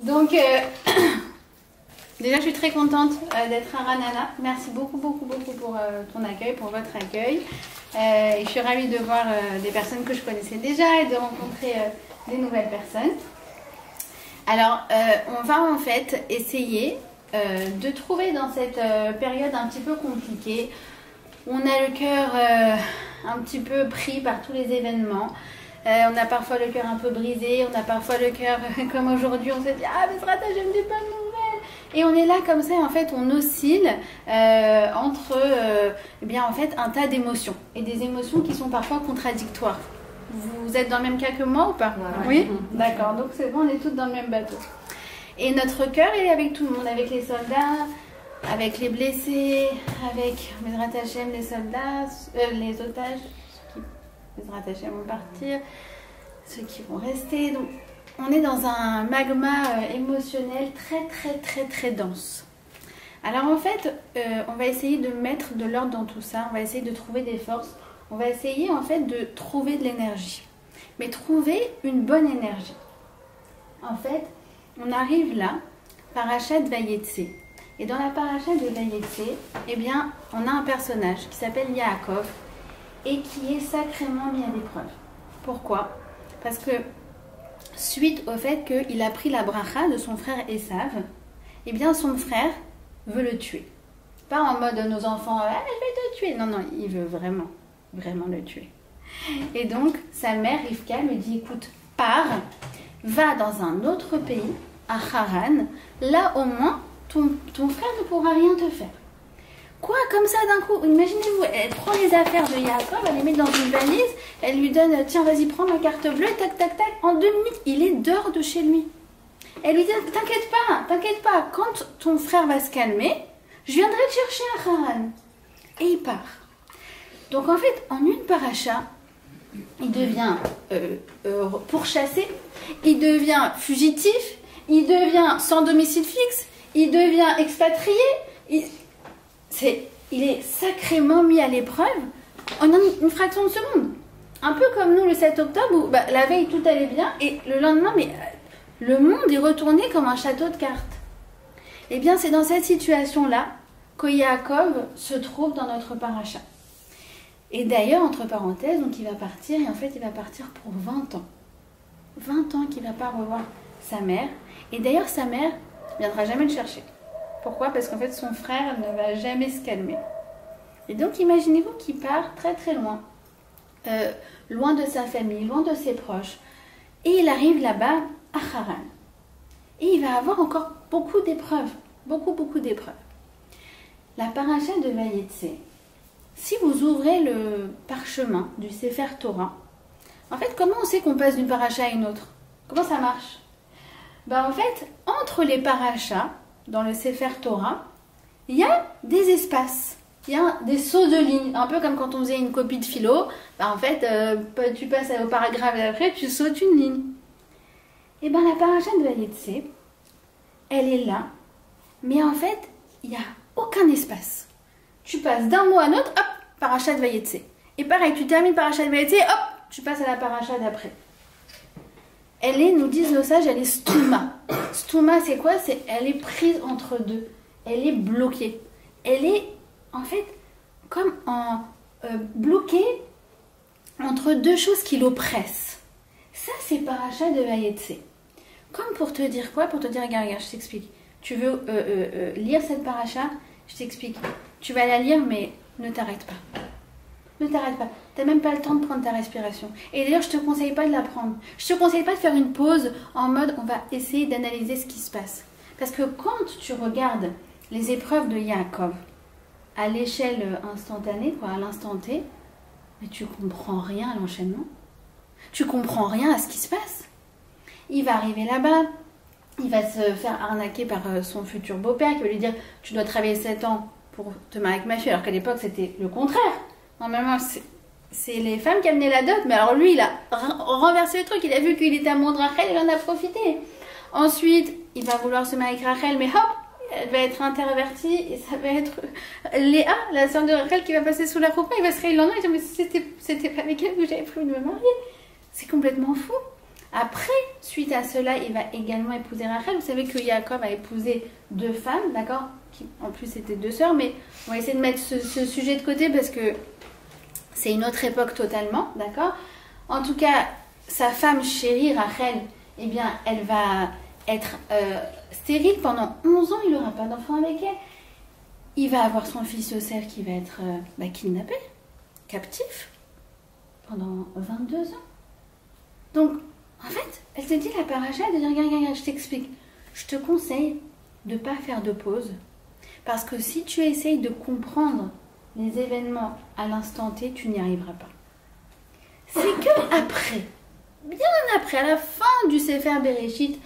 Donc, déjà, je suis très contente d'être à Ranana. Merci beaucoup pour ton accueil, pour votre accueil. Et je suis ravie de voir des personnes que je connaissais déjà et de rencontrer des nouvelles personnes. Alors, on va en fait essayer de trouver dans cette période un petit peu compliquée, où on a le cœur un petit peu pris par tous les événements. On a parfois le cœur un peu brisé, on a parfois le cœur comme aujourd'hui, on se dit « Ah, mais Srata, je me dis pas de nouvelles !» Et on est là comme ça, en fait, on oscille entre eh bien, en fait, un tas d'émotions. Et des émotions qui sont parfois contradictoires. Vous êtes dans le même cas que moi ou pas? Oui. D'accord, donc c'est bon, on est toutes dans le même bateau. Et notre cœur est avec tout le monde, avec les soldats, avec les blessés, avec Bezrat Hashem, les soldats, les otages, Bezrat Hashem vont partir, ceux qui vont rester. Donc, on est dans un magma émotionnel très dense. Alors en fait, on va essayer de mettre de l'ordre dans tout ça, on va essayer de trouver des forces, on va essayer en fait de trouver de l'énergie. Mais trouver une bonne énergie. En fait, on arrive là, Parashat Vayetse. Et dans la Parashat de Vayetse, eh bien, on a un personnage qui s'appelle Yaakov et qui est sacrément mis à l'épreuve. Pourquoi? Parce que suite au fait qu'il a pris la bracha de son frère Esav, eh bien son frère veut le tuer. Pas en mode nos enfants, ah, je vais te tuer. Non, non, il veut vraiment le tuer. Et donc sa mère Rivka lui dit, écoute, pars, va dans un autre pays, à Haran, là au moins ton frère ne pourra rien te faire. Quoi, comme ça d'un coup? Imaginez-vous, elle prend les affaires de Yaakov, elle les met dans une valise, elle lui donne, tiens vas-y prends ma carte bleue, tac tac tac, en 2 minutes il est dehors de chez lui. Elle lui dit, t'inquiète pas, quand ton frère va se calmer, je viendrai te chercher à Haran. Et il part. Donc en fait, en une paracha, il devient pourchassé, il devient fugitif, il devient sans domicile fixe, il devient expatrié, il est sacrément mis à l'épreuve en une fraction de seconde. Un peu comme nous le 7 octobre où la veille tout allait bien et le lendemain, mais le monde est retourné comme un château de cartes. Eh bien c'est dans cette situation-là que Yaakov se trouve dans notre paracha. Et d'ailleurs, entre parenthèses, donc il va partir, et en fait il va partir pour 20 ans. 20 ans qu'il ne va pas revoir sa mère. Et d'ailleurs sa mère ne viendra jamais le chercher. Pourquoi? Parce qu'en fait son frère ne va jamais se calmer. Et donc imaginez-vous qu'il part très loin. Loin de sa famille, loin de ses proches. Et il arrive là-bas à Haran. Et il va avoir encore beaucoup d'épreuves. Beaucoup d'épreuves. La paracha de Vayetse, si vous ouvrez le parchemin du Sefer Torah, en fait, comment on sait qu'on passe d'une paracha à une autre? Comment ça marche? En fait, entre les parachas, dans le Sefer Torah, il y a des espaces, il y a des sauts de ligne, un peu comme quand on faisait une copie de philo, en fait, tu passes au paragraphe et après, tu sautes une ligne. Et la paracha de Vayetse, elle est là, mais en fait, il n'y a aucun espace. Tu passes d'un mot à un autre, hop, paracha de Vayetse. Et pareil, tu termines paracha de Vayetse, hop, tu passes à la paracha d'après. Elle est, nous disent nos sages, elle est stouma. Stouma, c'est quoi? Elle est prise entre deux. Elle est bloquée. Elle est, en fait, comme bloquée entre deux choses qui l'oppressent. Ça, c'est paracha de Vayetse. Comme pour te dire quoi? Pour te dire, regarde, je t'explique. Tu veux lire cette paracha? Je t'explique. Tu vas la lire, mais ne t'arrête pas. Ne t'arrête pas. Tu n'as même pas le temps de prendre ta respiration. Et d'ailleurs, je ne te conseille pas de la prendre. Je ne te conseille pas de faire une pause en mode on va essayer d'analyser ce qui se passe. Parce que quand tu regardes les épreuves de Yaakov à l'échelle instantanée, à l'instant T, mais tu comprends rien à l'enchaînement. Tu comprends rien à ce qui se passe. Il va arriver là-bas, il va se faire arnaquer par son futur beau-père qui va lui dire tu dois travailler 7 ans pour te marier avec ma fille, alors qu'à l'époque c'était le contraire. Normalement c'est les femmes qui amenaient la dot, mais alors lui il a renversé le truc, il a vu qu'il était amoureux de Rachel, il en a profité. Ensuite il va vouloir se marier avec Rachel, mais hop, elle va être intervertie et ça va être Léa, la sœur de Rachel, qui va passer sous la roupa, il va se réveiller le lendemain et dire mais c'était pas avec elle que j'avais prévu de me marier. C'est complètement fou. Après, suite à cela, il va également épouser Rachel. Vous savez que Jacob a épousé 2 femmes, d'accord? Qui en plus étaient 2 sœurs, mais on va essayer de mettre ce sujet de côté parce que c'est une autre époque totalement, d'accord? En tout cas, sa femme chérie, Rachel, eh bien, elle va être stérile pendant 11 ans, il n'aura pas d'enfant avec elle. Il va avoir son fils Yosef qui va être kidnappé, captif, pendant 22 ans. Donc, en fait, elle te dit la paracha, elle te dit, regarde, je t'explique. Je te conseille de ne pas faire de pause. Parce que si tu essayes de comprendre les événements à l'instant T, tu n'y arriveras pas. C'est que après, bien après, à la fin du Sefer Bereshit,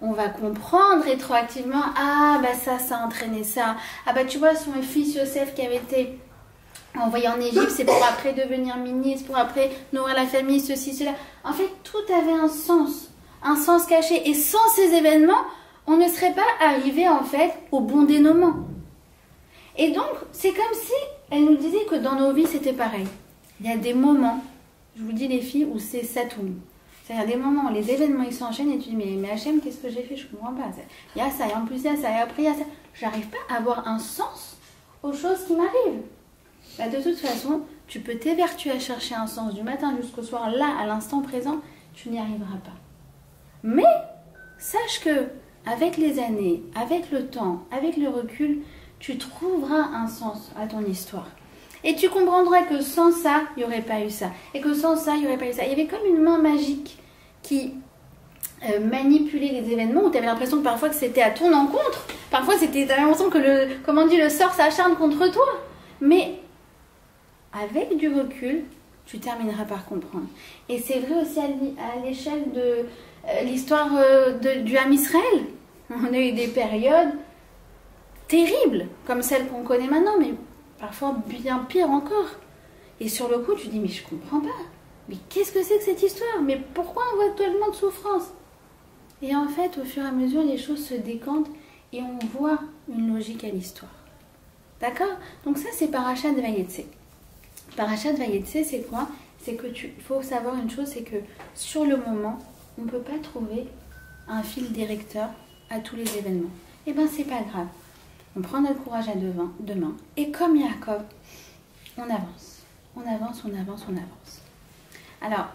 on va comprendre rétroactivement, ah bah ça a entraîné ça. Ah bah tu vois, son fils Yosef qui avait été envoyé en Égypte, c'est pour après devenir ministre, pour après nourrir la famille, ceci, cela. En fait, tout avait un sens caché. Et sans ces événements, on ne serait pas arrivé en fait au bon dénouement. Et donc, c'est comme si elle nous disait que dans nos vies, c'était pareil. Il y a des moments, je vous dis les filles, où c'est Satoum. C'est-à-dire des moments où les événements ils s'enchaînent et tu dis mais Hachem, qu'est-ce que j'ai fait? Je ne comprends pas. Il y a ça, et en plus il y a ça, et après il y a ça. J'arrive pas à avoir un sens aux choses qui m'arrivent. Bah, de toute façon, tu peux t'évertuer à chercher un sens du matin jusqu'au soir, là, à l'instant présent, tu n'y arriveras pas. Mais sache que avec les années, avec le temps, avec le recul, tu trouveras un sens à ton histoire. Et tu comprendras que sans ça, il n'y aurait pas eu ça. Et que sans ça, il n'y aurait pas eu ça. Il y avait comme une main magique qui manipulait les événements où tu avais l'impression que parfois que c'était à ton encontre. Parfois, tu avais l'impression que le sort s'acharne contre toi. Mais avec du recul, tu termineras par comprendre. Et c'est vrai aussi à l'échelle de l'histoire du Ham Israël. On a eu des périodes terribles, comme celles qu'on connaît maintenant, mais parfois bien pire encore. Et sur le coup, tu dis, mais je comprends pas. Mais qu'est-ce que c'est que cette histoire? Mais pourquoi on voit tellement de souffrance? Et en fait, au fur et à mesure, les choses se décantent et on voit une logique à l'histoire. D'accord? Donc ça, c'est Parashat Vayetze. Parashat Vayetze, c'est quoi? C'est que faut savoir une chose, c'est que sur le moment, on ne peut pas trouver un fil directeur à tous les événements. Eh bien, c'est pas grave. On prend notre courage à deux mains. Et comme Jacob, on avance. On avance. Alors,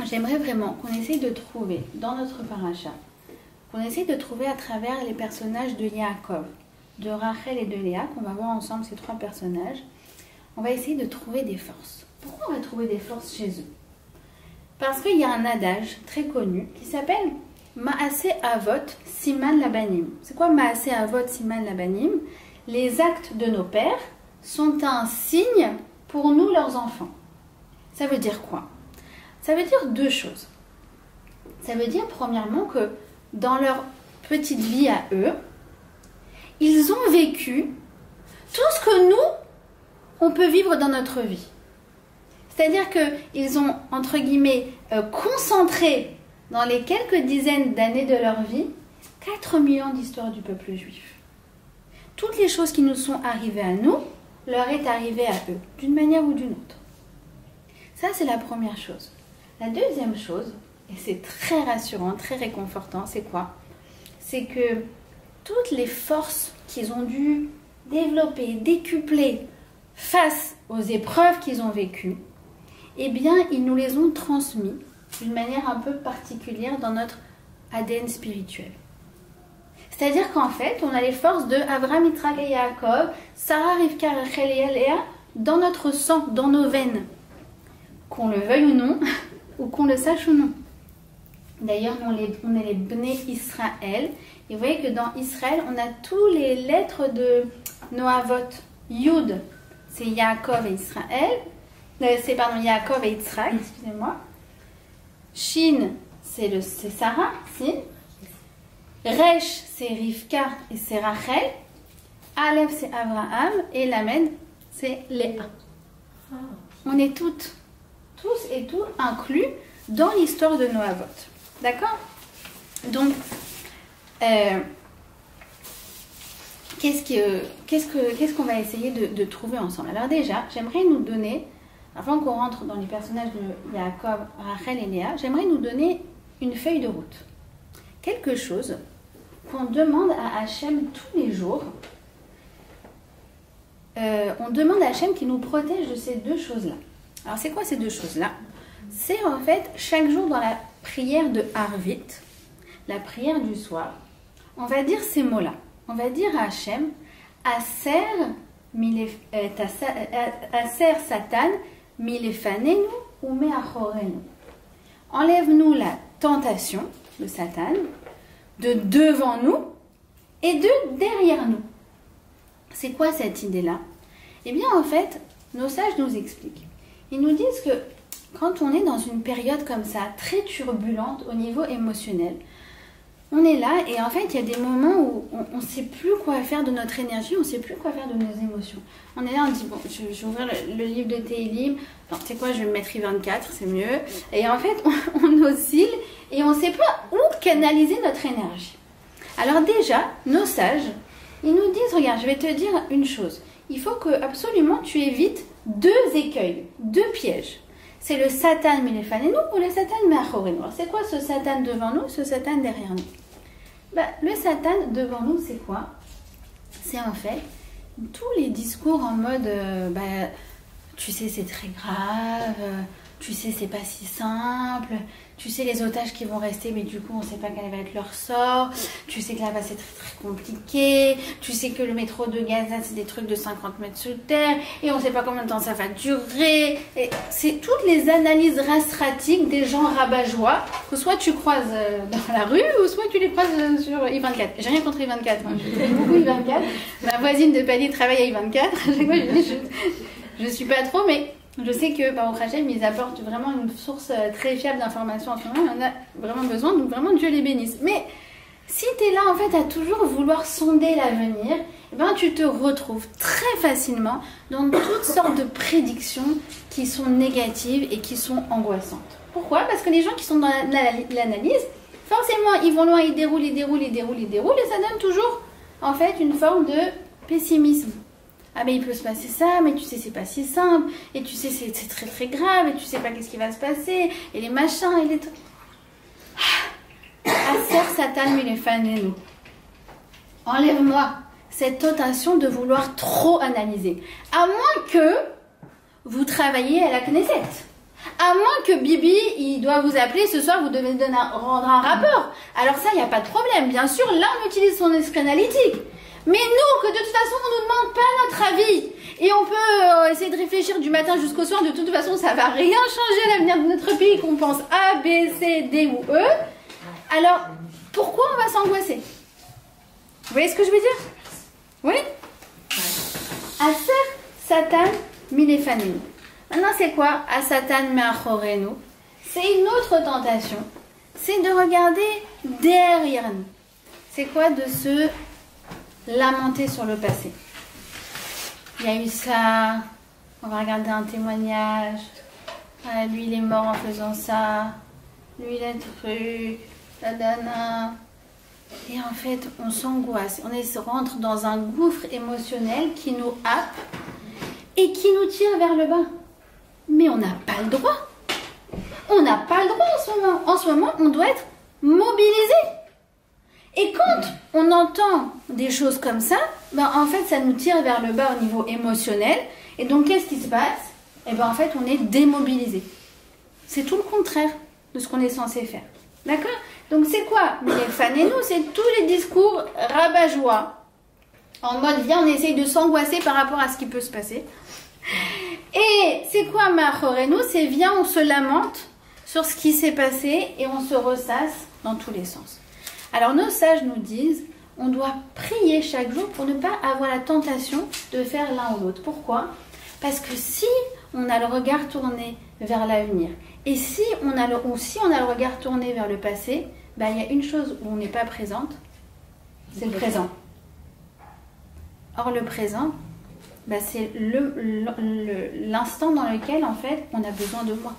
j'aimerais vraiment qu'on essaye de trouver dans notre paracha, qu'on essaye de trouver à travers les personnages de Jacob, de Rachel et de Léa, qu'on va voir ensemble ces 3 personnages, on va essayer de trouver des forces. Pourquoi on va trouver des forces chez eux? Parce qu'il y a un adage très connu qui s'appelle Maaseh Avot Siman Labanim. C'est quoi Maaseh Avot Siman Labanim? Les actes de nos pères sont un signe pour nous, leurs enfants. Ça veut dire quoi? Ça veut dire 2 choses. Ça veut dire premièrement que dans leur petite vie à eux, ils ont vécu tout ce que nous, on peut vivre dans notre vie. C'est-à-dire qu'ils ont, entre guillemets, concentré dans les quelques dizaines d'années de leur vie 4000 ans d'histoire du peuple juif. Toutes les choses qui nous sont arrivées à nous, leur est arrivée à eux, d'une manière ou d'une autre. Ça, c'est la première chose. La deuxième chose, et c'est très rassurant, très réconfortant, c'est quoi? C'est que toutes les forces qu'ils ont dû développer, décupler face aux épreuves qu'ils ont vécues, eh bien, ils nous les ont transmis d'une manière un peu particulière dans notre ADN spirituel. C'est-à-dire qu'en fait, on a les forces de Avraham, Yitzhak et Yaakov, Sarah, Rivka, Rachel et Léa dans notre sang, dans nos veines. Qu'on le veuille ou non, ou qu'on le sache ou non. D'ailleurs, on est les Bnei Israël. Et vous voyez que dans Israël, on a tous les lettres de Noavot. Yud, c'est Yaakov et Israël. C'est Yaakov et Yitzhak, excusez-moi. Shin, c'est Sarah, Sin. Resh, c'est Rivka et c'est Rachel. Aleph, c'est Abraham. Et Lamed, c'est Léa. On est tous et tout inclus dans l'histoire de Noavot. D'accord? Donc, qu'est-ce qu'on va essayer de trouver ensemble? Alors déjà, j'aimerais nous donner, avant qu'on rentre dans les personnages de Yaakov, Rachel et Léa, j'aimerais nous donner une feuille de route. Quelque chose qu'on demande à Hachem tous les jours. On demande à Hachem qui nous protège de ces deux choses-là. Alors c'est quoi ces deux choses-là? C'est en fait chaque jour dans la prière de Harvit, la prière du soir, on va dire ces mots-là. On va dire à Hachem, Aser Satan milefanenu ou meachorenu. Enlève-nous la tentation de Satan de devant nous et de derrière nous. C'est quoi cette idée-là? Eh bien, en fait, nos sages nous expliquent. Ils nous disent que quand on est dans une période comme ça, très turbulente au niveau émotionnel, on est là et en fait, il y a des moments où on ne sait plus quoi faire de notre énergie, on ne sait plus quoi faire de nos émotions. On est là, on dit, bon, je vais ouvrir le livre de Tehillim, alors tu sais quoi, je vais me mettre I24, c'est mieux. Et en fait, on oscille et on ne sait pas où canaliser notre énergie. Alors déjà, nos sages, ils nous disent, regarde, je vais te dire une chose. Il faut que absolument tu évites deux écueils, deux pièges. C'est le Satan milefanenu ou le Satan meachorenu. Alors c'est quoi ce Satan devant nous, ce Satan derrière nous? Le Satan devant nous, c'est quoi? C'est en fait tous les discours en mode tu sais c'est très grave, tu sais c'est pas si simple, tu sais les otages qui vont rester mais du coup on sait pas quel va être leur sort, tu sais que là-bas c'est très très compliqué, tu sais que le métro de Gaza c'est des trucs de 50 mètres sous terre et on sait pas combien de temps ça va durer. C'est toutes les analyses rastratiques des gens rabat-joie que soit tu croises dans la rue ou soit tu les croises sur I24. J'ai rien contre I24, hein. J'aime beaucoup I24, ma voisine de palier travaille à I24. Je suis pas trop, mais je sais que par Hachem, ils apportent vraiment une source très fiable d'informations en ce moment. On en a vraiment besoin, donc vraiment Dieu les bénisse. Mais si tu es là en fait à toujours vouloir sonder l'avenir, tu te retrouves très facilement dans toutes sortes de prédictions qui sont négatives et qui sont angoissantes. Pourquoi? Parce que les gens qui sont dans l'analyse, forcément, ils vont loin, ils déroulent, et ça donne toujours en fait une forme de pessimisme. Ah mais il peut se passer ça, mais tu sais c'est pas si simple, et tu sais c'est très très grave, et tu sais pas qu'est-ce qui va se passer, et les machins, et les trucs. Aser Satan milefanenu. Enlève-moi cette tentation de vouloir trop analyser. À moins que vous travailliez à la Knesset. À moins que Bibi, il doit vous appeler ce soir, vous devez rendre un rapport. Alors ça, il n'y a pas de problème. Bien sûr, là on utilise son esprit analytique. Mais nous, que de toute façon, on ne nous demande pas notre avis. Et on peut essayer de réfléchir du matin jusqu'au soir. De toute façon, ça ne va rien changer à l'avenir de notre pays, qu'on pense A, B, C, D ou E. Alors, pourquoi on va s'angoisser? Vous voyez ce que je veux dire? Oui? Aser Satan milefanenu. Maintenant, c'est quoi? A Satan meachorenu. C'est une autre tentation. C'est de regarder derrière nous. C'est quoi? De se lamenter sur le passé. Il y a eu ça, on va regarder un témoignage, ah, lui il est mort en faisant ça, lui il a truc, la dana. Et en fait, on s'angoisse, on rentre dans un gouffre émotionnel qui nous happe et qui nous tire vers le bas. Mais on n'a pas le droit. On n'a pas le droit en ce moment. En ce moment, on doit être mobilisé. Et quand on entend des choses comme ça, en fait, ça nous tire vers le bas au niveau émotionnel. Et donc, qu'est-ce qui se passe? En fait, on est démobilisé. C'est tout le contraire de ce qu'on est censé faire. D'accord? Donc, c'est quoi? Milefanenu, c'est tous les discours rabat-joie. En mode, viens, on essaye de s'angoisser par rapport à ce qui peut se passer. Et c'est quoi meachorenu? C'est viens, on se lamente sur ce qui s'est passé et on se ressasse dans tous les sens. Alors nos sages nous disent, on doit prier chaque jour pour ne pas avoir la tentation de faire l'un ou l'autre. Pourquoi? Parce que si on a le regard tourné vers l'avenir, et si on a le regard tourné vers le passé, il y a une chose où on n'est pas présente, c'est le présent. Or le présent, c'est l'instant dans lequel en fait on a besoin de moi.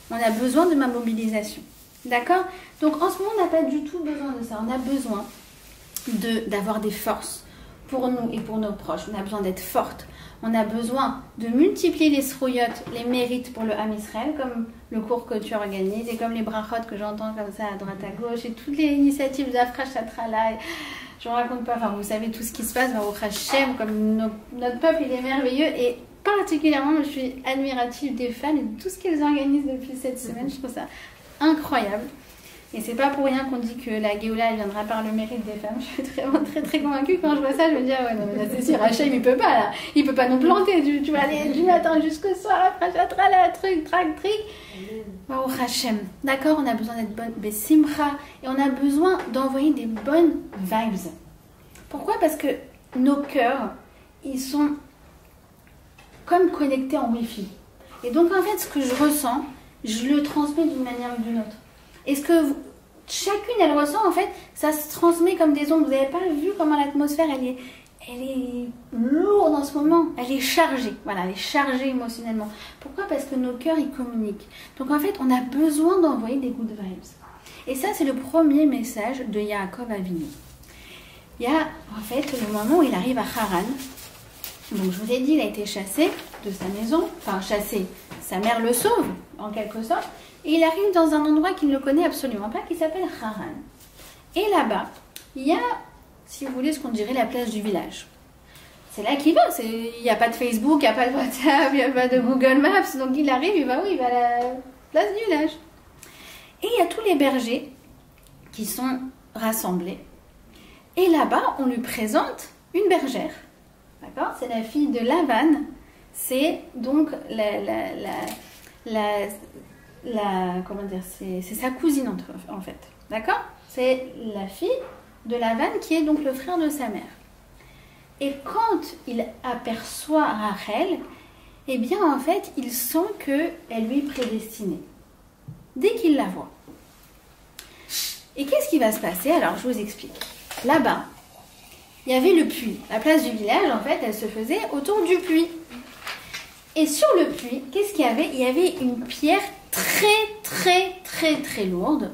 On a besoin de ma mobilisation. D'accord? Donc en ce moment, on n'a pas du tout besoin de ça. On a besoin d'avoir des forces pour nous et pour nos proches. On a besoin d'être forte. On a besoin de multiplier les srouillottes, les mérites pour le Ham Israël, comme le cours que tu organises et comme les brachot que j'entends comme ça à droite à gauche et toutes les initiatives d'Afra Chatrala. Je ne raconte pas, enfin vous savez tout ce qui se passe, Baruch Hashem, comme notre peuple il est merveilleux et particulièrement je suis admirative des femmes et de tout ce qu'elles organisent depuis cette semaine. Je trouve ça incroyable. Et c'est pas pour rien qu'on dit que la Géoula viendra par le mérite des femmes. Je suis vraiment très convaincue. Quand je vois ça, je me dis, ah ouais, non, mais là, c'est sûr, Hachem, il peut pas, là. Il peut pas nous planter. Tu vas aller du matin jusqu'au soir, après, là, truc. Waouh, Hachem. D'accord, on a besoin d'être bonne, Bessimcha. Et on a besoin d'envoyer des bonnes vibes. Pourquoi? Parce que nos cœurs, ils sont comme connectés en Wi-Fi. Et donc, en fait, ce que je ressens, je le transmets d'une manière ou d'une autre. Et ce que chacune elle ressent, en fait, ça se transmet comme des ondes. Vous n'avez pas vu comment l'atmosphère elle est lourde en ce moment. Elle est chargée. Voilà, elle est chargée émotionnellement. Pourquoi? Parce que nos cœurs ils communiquent. Donc en fait, on a besoin d'envoyer des good vibes. Et ça, c'est le premier message de Yaakov Avinu. Il y a en fait le moment où il arrive à Haran. Donc je vous ai dit, il a été chassé de sa maison. Enfin, chassé. Sa mère le sauve, en quelque sorte. Et il arrive dans un endroit qu'il ne connaît absolument pas, qui s'appelle Haran. Et là-bas, il y a, si vous voulez, ce qu'on dirait la place du village. C'est là qu'il va. Il n'y a pas de Facebook, il n'y a pas de WhatsApp, il n'y a pas de Google Maps. Donc il arrive, il va où? Il va à la place du village. Et il y a tous les bergers qui sont rassemblés. Et là-bas, on lui présente une bergère. D'accord? C'est la fille de Lavan. C'est donc comment dire, c'est sa cousine en fait, d'accord? C'est la fille de Lavan qui est donc le frère de sa mère. Et quand il aperçoit Rachel, eh bien en fait, il sent qu'elle lui est prédestinée. Dès qu'il la voit. Et qu'est-ce qui va se passer? Alors je vous explique. Là-bas, il y avait le puits. La place du village, en fait, elle se faisait autour du puits. Et sur le puits, qu'est-ce qu'il y avait? Il y avait une pierre très lourde,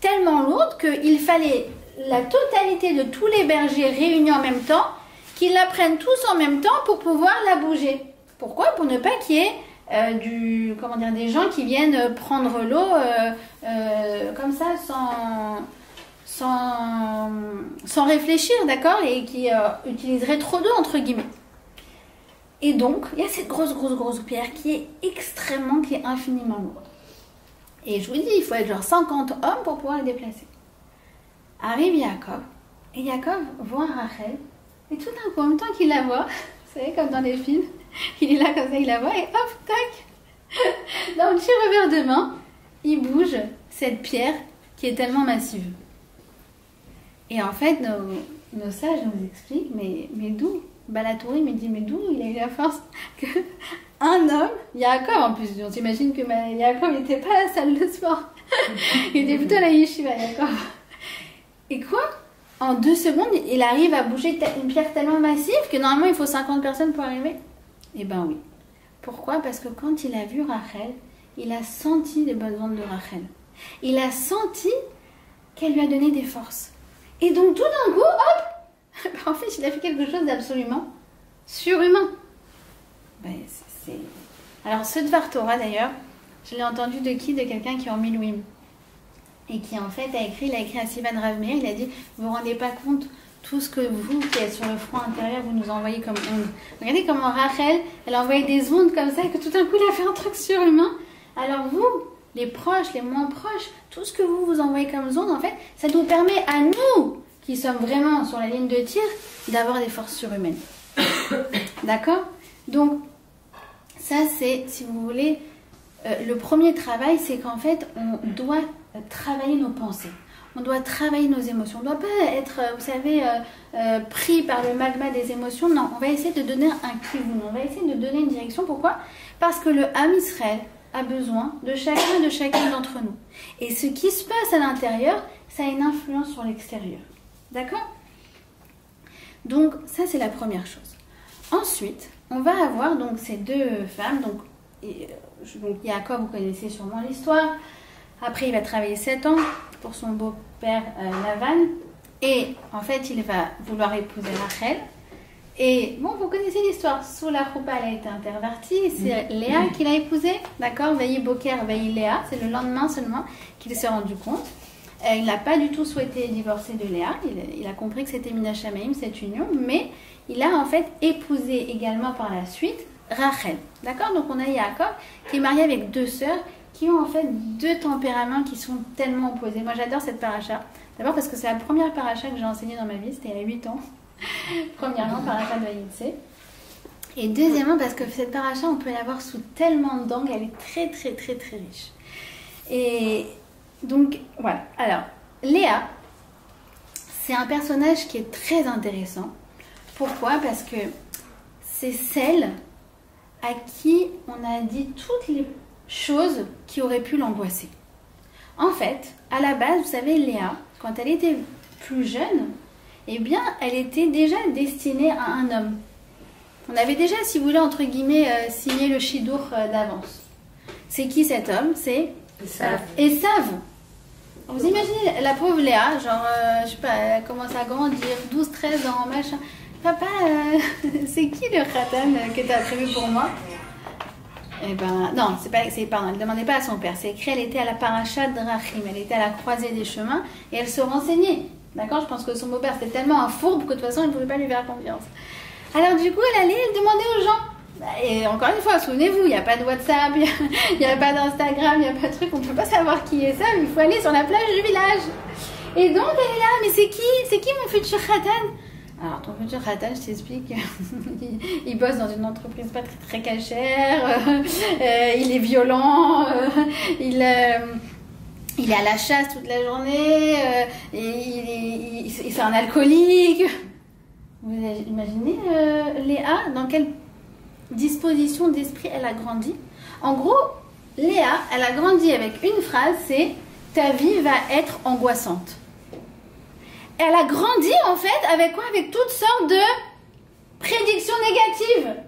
tellement lourde qu'il fallait la totalité de tous les bergers réunis en même temps, qu'ils la prennent tous en même temps pour pouvoir la bouger. Pourquoi? Pour ne pas qu'il y ait des gens qui viennent prendre l'eau comme ça sans réfléchir, d'accord, et qui utiliseraient trop d'eau entre guillemets. Et donc, il y a cette grosse pierre qui est infiniment lourde. Et je vous dis, il faut être genre 50 hommes pour pouvoir la déplacer. Arrive Yaakov, et Yaakov voit Rachel, et tout d'un coup, en même temps qu'il la voit, vous savez, comme dans les films, il est là comme ça, il la voit, et hop, tac, d'un petit revers de main, il bouge cette pierre qui est tellement massive. Et en fait, nos sages nous expliquent, mais d'où? Balatouri me dit, mais d'où il a eu la force qu'un homme, Yaakov en plus, on s'imagine que Yaakov n'était pas à la salle de sport, il était plutôt à la yeshiva, Yaakov. Et quoi? En 2 secondes, il arrive à bouger une pierre tellement massive que normalement il faut 50 personnes pour arriver? Eh ben oui. Pourquoi? Parce que quand il a vu Rachel, il a senti les bonnes ondes de Rachel. Il a senti qu'elle lui a donné des forces. Et donc tout d'un coup, hop, en fait, il a fait quelque chose d'absolument surhumain. Alors, ce Dvar Torah, d'ailleurs, je l'ai entendu de qui? De quelqu'un qui est en Milouim. Et qui, en fait, il a écrit à Sivan Rav Meir, il a dit, vous vous rendez pas compte tout ce que vous, qui êtes sur le front intérieur, vous nous envoyez comme ondes. Regardez comment Rachel, elle a envoyé des ondes comme ça, et que tout d'un coup, il a fait un truc surhumain. Alors vous, les proches, les moins proches, tout ce que vous envoyez comme ondes, en fait, ça nous permet à nous, qui sommes vraiment sur la ligne de tir, d'avoir des forces surhumaines. D'accord? Donc, ça c'est, si vous voulez, le premier travail, c'est qu'en fait, on doit travailler nos pensées. On doit travailler nos émotions. On ne doit pas être, vous savez, pris par le magma des émotions. Non, on va essayer de donner un kivun. On va essayer de donner une direction. Pourquoi? Parce que le Ham Israël a besoin de chacun et de chacune d'entre nous. Et ce qui se passe à l'intérieur, ça a une influence sur l'extérieur. D'accord? Donc, ça, c'est la première chose. Ensuite, on va avoir donc ces 2 femmes. Donc Yaakov, vous connaissez sûrement l'histoire. Après, il va travailler 7 ans pour son beau-père Lavan. Et en fait, il va vouloir épouser Rachel. Et bon, vous connaissez l'histoire. Sous la choupa, elle a été intervertie. C'est Léa qui l'a épousée. D'accord, Veille Boker, Veille Léa. C'est le lendemain seulement qu'il s'est rendu compte. Il n'a pas du tout souhaité divorcer de Léa. Il a compris que c'était Mina Shamaim, cette union. Mais il a en fait épousé également par la suite Rachel. D'accord, donc on a Yaakov qui est marié avec 2 sœurs qui ont en fait 2 tempéraments qui sont tellement opposés. Moi, j'adore cette paracha. D'abord parce que c'est la première paracha que j'ai enseignée dans ma vie. C'était il y a 8 ans. Premièrement, paracha de Vayitse. Et deuxièmement, parce que cette paracha, on peut l'avoir sous tellement d'angles, elle est très très très très riche. Et donc, voilà. Alors, Léa, c'est un personnage qui est très intéressant. Pourquoi? Parce que c'est celle à qui on a dit toutes les choses qui auraient pu l'angoisser. En fait, à la base, vous savez, Léa, quand elle était plus jeune, eh bien, elle était déjà destinée à un homme. On avait déjà, si vous voulez, entre guillemets, signé le chidour d'avance. C'est qui cet homme? C'est Esav. Vous imaginez la pauvre Léa, genre, je sais pas, elle commence à grandir, 12, 13 ans, machin. Papa, c'est qui le khatan que tu as prévu pour moi? Eh ben, non, pardon, elle ne demandait pas à son père. C'est écrit, elle était à la paracha de Rachim, elle était à la croisée des chemins et elle se renseignait. D'accord? Je pense que son beau-père c'était tellement un fourbe que de toute façon il ne pouvait pas lui faire confiance. Alors du coup, elle allait, elle demandait aux gens. Et encore une fois, souvenez-vous, il n'y a pas de WhatsApp, il n'y a pas d'Instagram, il n'y a pas de truc, on ne peut pas savoir qui est ça, mais il faut aller sur la plage du village. Et donc elle est là, mais c'est qui mon futur khatan? Alors, ton futur khatan, je t'explique, il bosse dans une entreprise pas très, très cachère, il est violent, il est à la chasse toute la journée, et c'est un alcoolique. Vous imaginez Léa, dans quelle disposition d'esprit elle a grandi? En gros, Léa, elle a grandi avec une phrase, c'est « ta vie va être angoissante ». Elle a grandi en fait avec quoi? Avec toutes sortes de prédictions négatives.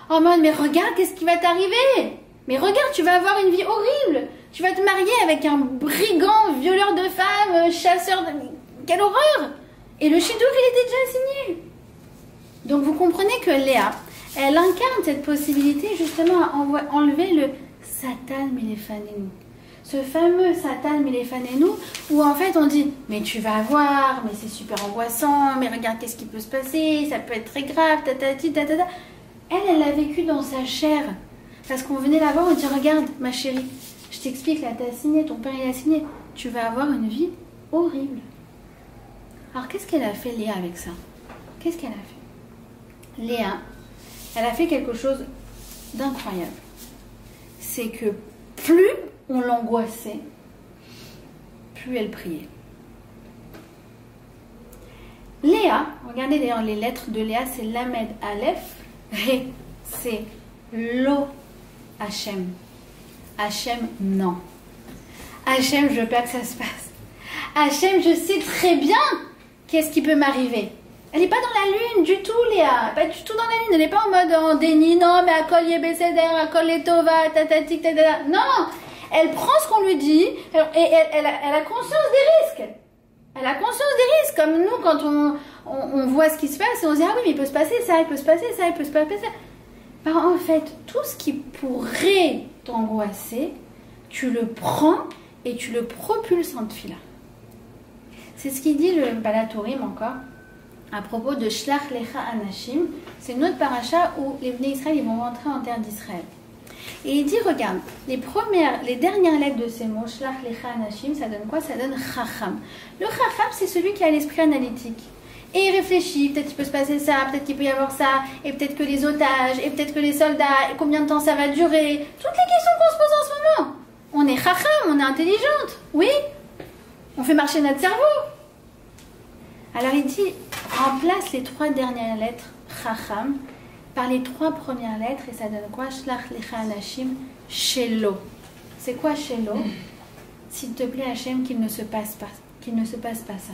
En mode, mais regarde, qu'est-ce qui va t'arriver? Mais regarde, tu vas avoir une vie horrible. Tu vas te marier avec un brigand, violeur de femmes, chasseur de... Quelle horreur! Et le chidouk, il était déjà signé. Donc vous comprenez que Léa, elle incarne cette possibilité justement à enlever le Satan Milefanenu. Ce fameux Satan Milefanenu où en fait on dit mais tu vas voir, mais c'est super angoissant, mais regarde qu'est-ce qui peut se passer, ça peut être très grave, tatati, tatata. Elle l'a vécu dans sa chair. Parce qu'on venait la voir, on dit regarde ma chérie, je t'explique là, t'as signé, ton père il a signé, tu vas avoir une vie horrible. Alors qu'est-ce qu'elle a fait Léa avec ça? Qu'est-ce qu'elle a fait? Léa, elle a fait quelque chose d'incroyable. C'est que plus on l'angoissait, plus elle priait. Léa, regardez d'ailleurs les lettres de Léa, c'est Lamed Aleph, Ré, c'est Lo Hachem. Hachem, non. Hachem, je veux pas que ça se passe. Hachem, je sais très bien qu'est-ce qui peut m'arriver. Elle n'est pas dans la lune du tout, Léa. Pas du tout dans la lune. Elle n'est pas en mode en déni. Non, mais à Kol Yebeseder, à Kol Letova, tatatik, tatata. Non, elle prend ce qu'on lui dit et elle a conscience des risques. Elle a conscience des risques. Comme nous, quand on voit ce qui se passe et on se dit, ah oui, mais il peut se passer ça, il peut se passer ça, il peut se passer ça. Ben, en fait, tout ce qui pourrait t'angoisser, tu le prends et tu le propulses en tefila. C'est ce qu'il dit le Balatourim encore. À propos de Shlach Lecha Anashim, c'est une autre paracha où les Bnei Israël ils vont rentrer en terre d'Israël. Et il dit, regarde, les dernières lettres de ces mots, Shlach Lecha Anashim, ça donne quoi? Ça donne Chacham. Le Chacham, c'est celui qui a l'esprit analytique. Et il réfléchit, peut-être qu'il peut se passer ça, peut-être qu'il peut y avoir ça, et peut-être que les otages, et peut-être que les soldats, et combien de temps ça va durer. Toutes les questions qu'on se pose en ce moment. On est Chacham, on est intelligente, oui. On fait marcher notre cerveau. Alors il dit, remplace les 3 dernières lettres, Chacham, par les 3 premières lettres, et ça donne quoi? Shlach Lecha Anashim, Shelo. C'est quoi Shelo? S'il te plaît, Hachem, qu'il ne se passe pas ça.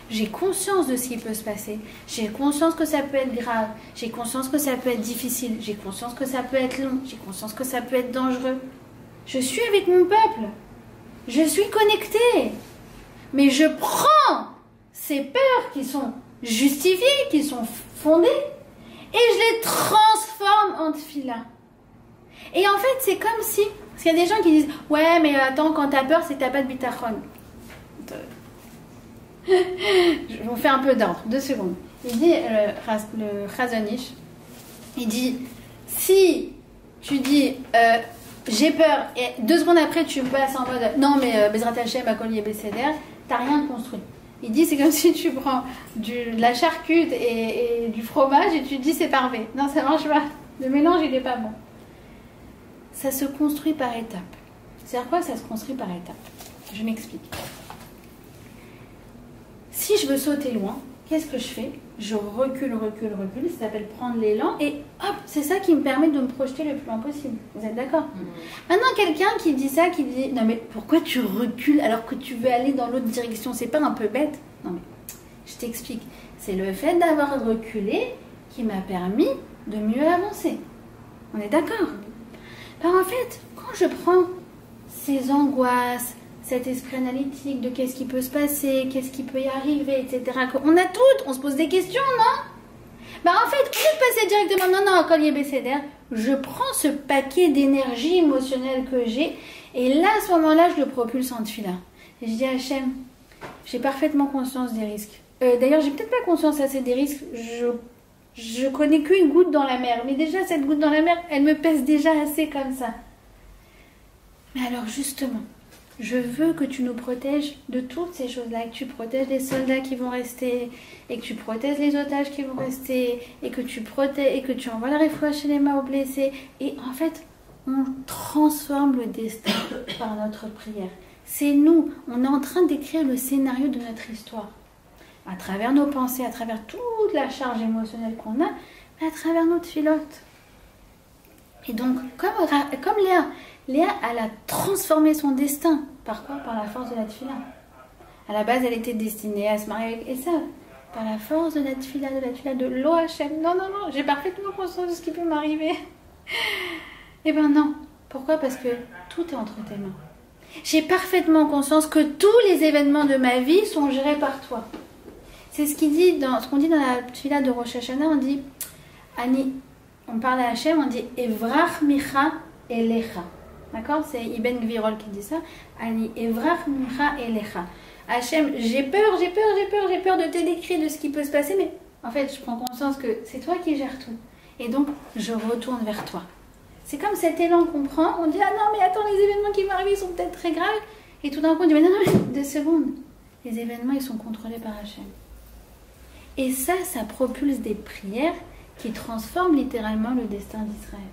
J'ai conscience de ce qui peut se passer. J'ai conscience que ça peut être grave. J'ai conscience que ça peut être difficile. J'ai conscience que ça peut être long. J'ai conscience que ça peut être dangereux. Je suis avec mon peuple. Je suis connectée. Mais je prends ces peurs qui sont justifiées, qui sont fondées, et je les transforme en tefila. Et en fait, c'est comme si... Parce qu'il y a des gens qui disent « Ouais, mais attends, quand t'as peur, c'est que t'as pas de bitachon. » Je vous fais un peu d'ordre, 2 secondes. Il dit, le Chazon Ish, il dit, si tu dis j'ai peur et 2 secondes après tu passes en mode non mais Bezrat Hashem, Akol Yeh Beseder, t'as rien construit. Il dit c'est comme si tu prends de la charcute et du fromage et tu dis c'est parfait. Non, ça marche pas. Le mélange il est pas bon. Ça se construit par étapes. C'est-à-dire quoi ça se construit par étapes? Je m'explique. Si je veux sauter loin, qu'est-ce que je fais? Je recule, ça s'appelle prendre l'élan et hop, c'est ça qui me permet de me projeter le plus loin possible. Vous êtes d'accord? Maintenant, quelqu'un qui dit ça, qui dit non mais pourquoi tu recules alors que tu veux aller dans l'autre direction? C'est pas un peu bête? Non mais je t'explique. C'est le fait d'avoir reculé qui m'a permis de mieux avancer. On est d'accord? Alors en fait, quand je prends ces angoisses, cet esprit analytique de qu'est-ce qui peut se passer, qu'est-ce qui peut y arriver, etc. On a toutes, on se pose des questions, non? Bah en fait, au lieu de passer directement, non, Kol Yeh Beseder, je prends ce paquet d'énergie émotionnelle que j'ai, et là, à ce moment-là, je le propulse en tefila. Et je dis à Hachem, j'ai parfaitement conscience des risques. D'ailleurs, j'ai peut-être pas conscience assez des risques, je connais qu'une goutte dans la mer, mais déjà, cette goutte dans la mer, elle me pèse déjà assez comme ça. Mais alors, justement, je veux que tu nous protèges de toutes ces choses-là, que tu protèges les soldats qui vont rester, et que tu protèges les otages qui vont rester, et que tu protèges, et que tu envoies la réfoua chez les mains aux blessés. Et en fait, on transforme le destin par notre prière. C'est nous, on est en train d'écrire le scénario de notre histoire. À travers nos pensées, à travers toute la charge émotionnelle qu'on a, mais à travers notre filote. Et donc, comme Léa, elle a transformé son destin. Par quoi? Par la force de la tefila. À la base, elle était destinée à se marier avec Esav. Par la force de la tefila, de Lo Hachem. Non, j'ai parfaitement conscience de ce qui peut m'arriver. Eh ben non. Pourquoi? Parce que tout est entre tes mains. J'ai parfaitement conscience que tous les événements de ma vie sont gérés par toi. C'est ce qu'on dit dans la tefila de Rosh Hashanah. On dit, on parle à Hachem, on dit Evrach Micha Elecha. D'accord? C'est Ibn Gvirol qui dit ça. Ani Evrach Micha Elecha. Hachem, j'ai peur de te décrire de ce qui peut se passer, mais en fait, je prends conscience que c'est toi qui gères tout. Et donc, je retourne vers toi. C'est comme cet élan qu'on prend, on dit ah non, mais attends, les événements qui vont arriver sont peut-être très graves. Et tout d'un coup, on dit mais non, 2 secondes. Les événements, ils sont contrôlés par Hachem. Et ça propulse des prières qui transforment littéralement le destin d'Israël.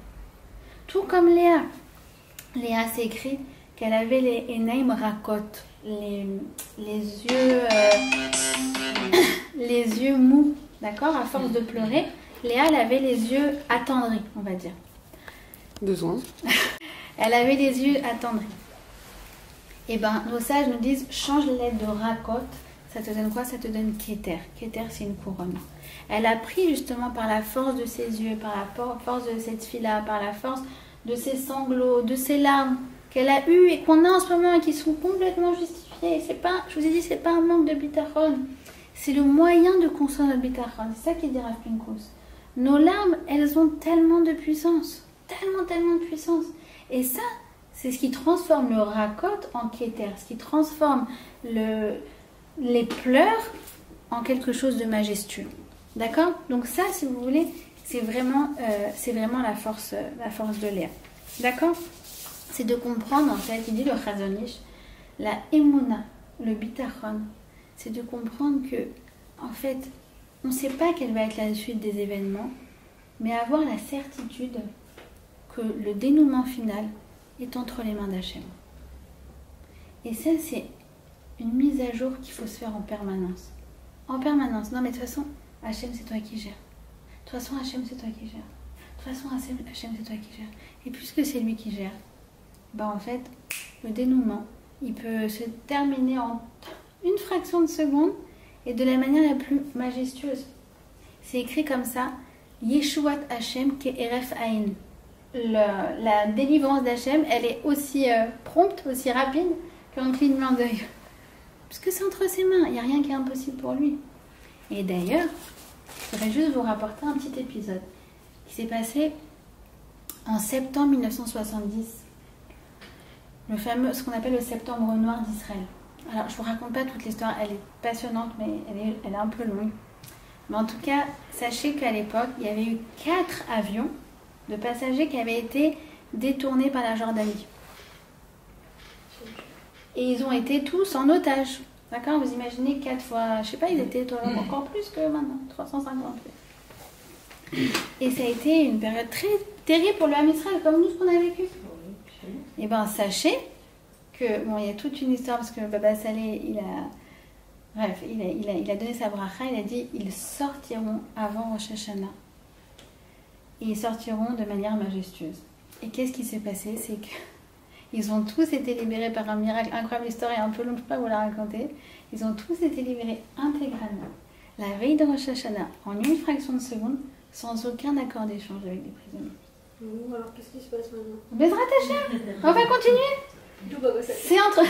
Tout comme Léa. Léa s'écrit qu'elle avait les Enaim Rakot, les yeux mous, d'accord, à force de pleurer. Léa, elle avait les yeux attendris, on va dire. 2 secondes. Elle avait les yeux attendris. Et ben, nos sages nous disent, change les lettres de Rakot, ça te donne quoi? Ça te donne Keter. Keter, c'est une couronne. Elle a pris justement par la force de ses yeux, par la force de cette fille-là, par la force de ses sanglots, de ses larmes qu'elle a eues et qu'on a en ce moment et qui sont complètement justifiées. C'est pas, je vous ai dit, c'est pas un manque de bitachon. C'est le moyen de construire notre bitachon. C'est ça qui dit Rav Pinkus. Nos larmes, elles ont tellement de puissance. Tellement de puissance. Et ça, c'est ce qui transforme le rakot en keter. Ce qui transforme les pleurs en quelque chose de majestueux. D'accord? Donc ça, si vous voulez, c'est vraiment la force de Léa. D'accord? C'est de comprendre, en fait, il dit le Chazon Ish, la émouna, le bitachon, c'est de comprendre que, en fait, on ne sait pas quelle va être la suite des événements, mais avoir la certitude que le dénouement final est entre les mains d'Hachem. Et ça, c'est une mise à jour qu'il faut se faire en permanence. En permanence. Non, mais de toute façon, Hachem, c'est toi qui gères. De toute façon, Hachem, c'est toi qui gères. De toute façon, Hachem, c'est toi qui gères. Et puisque c'est lui qui gère, ben en fait, le dénouement, il peut se terminer en une fraction de seconde et de la manière la plus majestueuse. C'est écrit comme ça, Yeshuat Hachem ke'eref aïn. La délivrance d'Hachem, elle est aussi prompte, aussi rapide qu'un clignement d'œil. Parce que c'est entre ses mains, il n'y a rien qui est impossible pour lui. Et d'ailleurs, Je vais juste vous rapporter un petit épisode qui s'est passé en septembre 1970. Le fameux, ce qu'on appelle le septembre noir d'Israël. Alors, je ne vous raconte pas toute l'histoire, elle est passionnante, mais elle est un peu longue. Mais en tout cas, sachez qu'à l'époque, il y avait eu 4 avions de passagers qui avaient été détournés par la Jordanie. Et ils ont été tous en otage. D'accord? Vous imaginez 4 fois, je sais pas, ils étaient encore plus que maintenant, 350. Et ça a été une période très terrible pour le Ham Israël, comme nous, ce qu'on a vécu. Et bien, sachez que, bon, il y a toute une histoire, parce que Baba Saleh, il a donné sa bracha, il a dit, ils sortiront avant Rosh Hashanah. Et ils sortiront de manière majestueuse. Et qu'est-ce qui s'est passé? C'est que ils ont tous été libérés par un miracle. Incroyable histoire et un peu longue, je ne peux pas vous la raconter. Ils ont tous été libérés intégralement. La veille de Rosh Hashanah, en une fraction de seconde, sans aucun accord d'échange avec les prisonniers. Alors qu'est-ce qui se passe maintenant? Bezrat Hashem, on va continuer. C'est entre...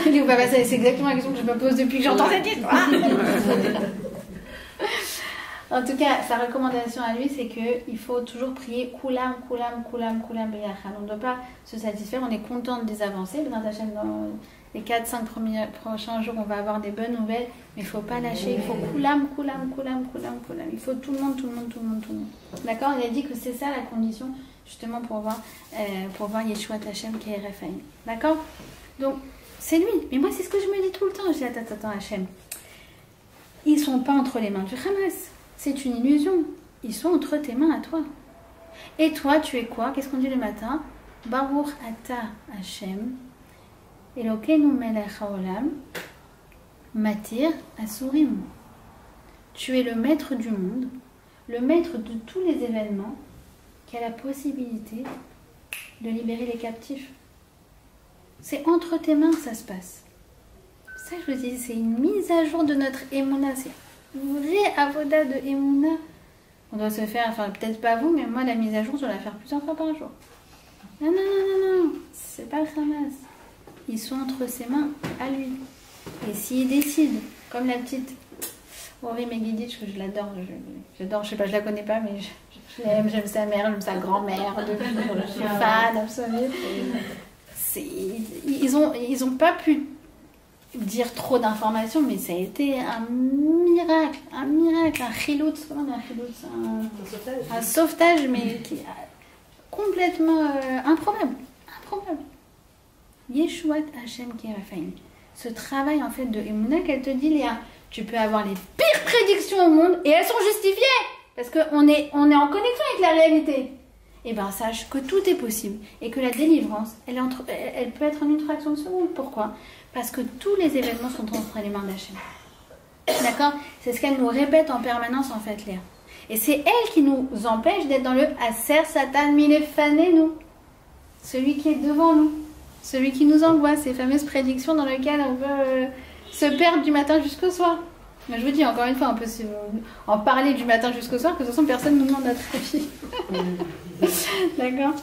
C'est exactement la question que je me pose depuis que j'entends cette histoire. En tout cas, sa recommandation à lui, c'est qu'il faut toujours prier Koulam, Koulam, Koulam, Koulam, Beyachal. On ne doit pas se satisfaire, on est content des avancées. Dans les 4-5 prochains jours, on va avoir des bonnes nouvelles, mais il ne faut pas lâcher. Il faut Koulam, Koulam, Koulam, Koulam, Koulam. Il faut tout le monde, tout le monde, tout le monde, tout le monde. D'accord? Il a dit que c'est ça la condition, justement, pour voir Yeshua Hashem qui est Raphaël. D'accord? Donc, c'est lui. Mais moi, c'est ce que je me dis tout le temps. Je dis, attends, Hashem. Ils ne sont pas entre les mains du Hamas. C'est une illusion. Ils sont entre tes mains à toi. Et toi, tu es quoi? Qu'est-ce qu'on dit le matin? Baruch ata Hashem, Elokeinu melech haolam, matir asurim. Tu es le maître du monde, le maître de tous les événements, qui a la possibilité de libérer les captifs. C'est entre tes mains que ça se passe. Ça, je vous dis, c'est une mise à jour de notre Emouna. C'est une vraie avoda de Emouna. On doit se faire, enfin peut-être pas vous, mais moi la mise à jour, je dois la faire plusieurs fois par jour. Non, c'est pas le Hamas. Ils sont entre ses mains à lui. Et s'il décide, comme la petite Ori Megiditch, que je l'adore, j'adore, je sais pas, je la connais pas, mais je l'aime, j'aime sa mère, j'aime sa grand-mère, je suis fan absolue. Ils ont pas pu dire trop d'informations, mais ça a été un miracle, un chiloutz, un sauvetage, mais qui est complètement improbable. Yeshua Hashem qui est Raphaël. Ce travail en fait de Emouna qu'elle te dit, Léa, tu peux avoir les pires prédictions au monde et elles sont justifiées parce qu'on est en connexion avec la réalité. Et bien sache que tout est possible et que la délivrance, elle peut être en une fraction de seconde. Pourquoi? Parce que tous les événements sont entre les mains d'Hachem. D'accord? C'est ce qu'elle nous répète en permanence en fait, Léa. Et c'est elle qui nous empêche d'être dans le Aser Satan Milefané, nous. Celui qui est devant nous. Celui qui nous envoie ces fameuses prédictions dans lesquelles on veut se perdre du matin jusqu'au soir. Mais je vous dis encore une fois, on peut en parler du matin jusqu'au soir, que de toute façon personne ne nous demande notre avis. D'accord?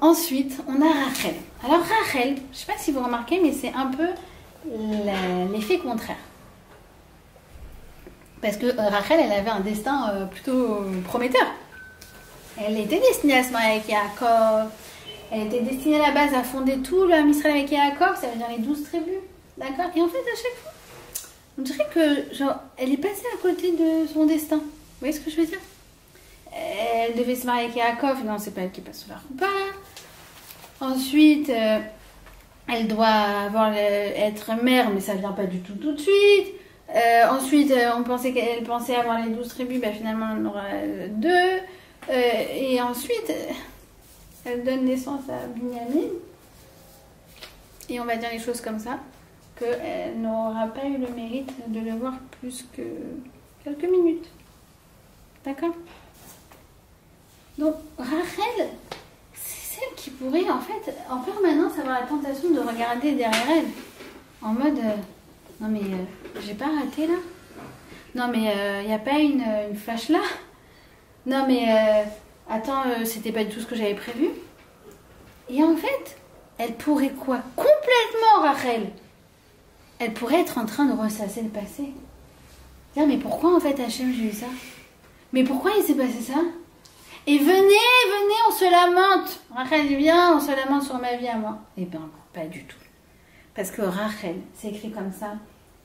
Ensuite, on a Rachel. Alors Rachel, je ne sais pas si vous remarquez, mais c'est un peu l'effet contraire. Parce que Rachel, elle avait un destin plutôt prometteur. Elle était destinée à se marier avec Yaakov. Elle était destinée à la base à fonder tout le Ham Israël avec Yaakov, ça veut dire les 12 tribus. D'accord? Et en fait, à chaque fois, on dirait que, genre, elle est passée à côté de son destin. Vous voyez ce que je veux dire? Elle devait se marier avec Yaakov, non, c'est pas elle qui passe sous la roupa. Ensuite, elle doit être mère, mais ça vient pas du tout de suite. Ensuite, elle pensait avoir les 12 tribus, ben finalement, elle en aura 2. Et ensuite, elle donne naissance à Binyamin. Et on va dire les choses comme ça, qu'elle n'aura pas eu le mérite de le voir plus que quelques minutes. D'accord? Donc, Rachel, c'est celle qui pourrait, en fait, en permanence avoir la tentation de regarder derrière elle. En mode, non mais, j'ai pas raté là? Non mais, il n'y a pas une flash là? Non mais, attends, c'était pas du tout ce que j'avais prévu. Et en fait, elle pourrait quoi? Complètement, Rachel. Elle pourrait être en train de ressasser le passé. Dire, mais pourquoi en fait Hachem j'ai eu ça? Mais pourquoi il s'est passé ça? Et venez, on se lamente. Rachel dit, viens, on se lamente sur ma vie à moi. Eh bien, pas du tout. Parce que Rachel, c'est écrit comme ça.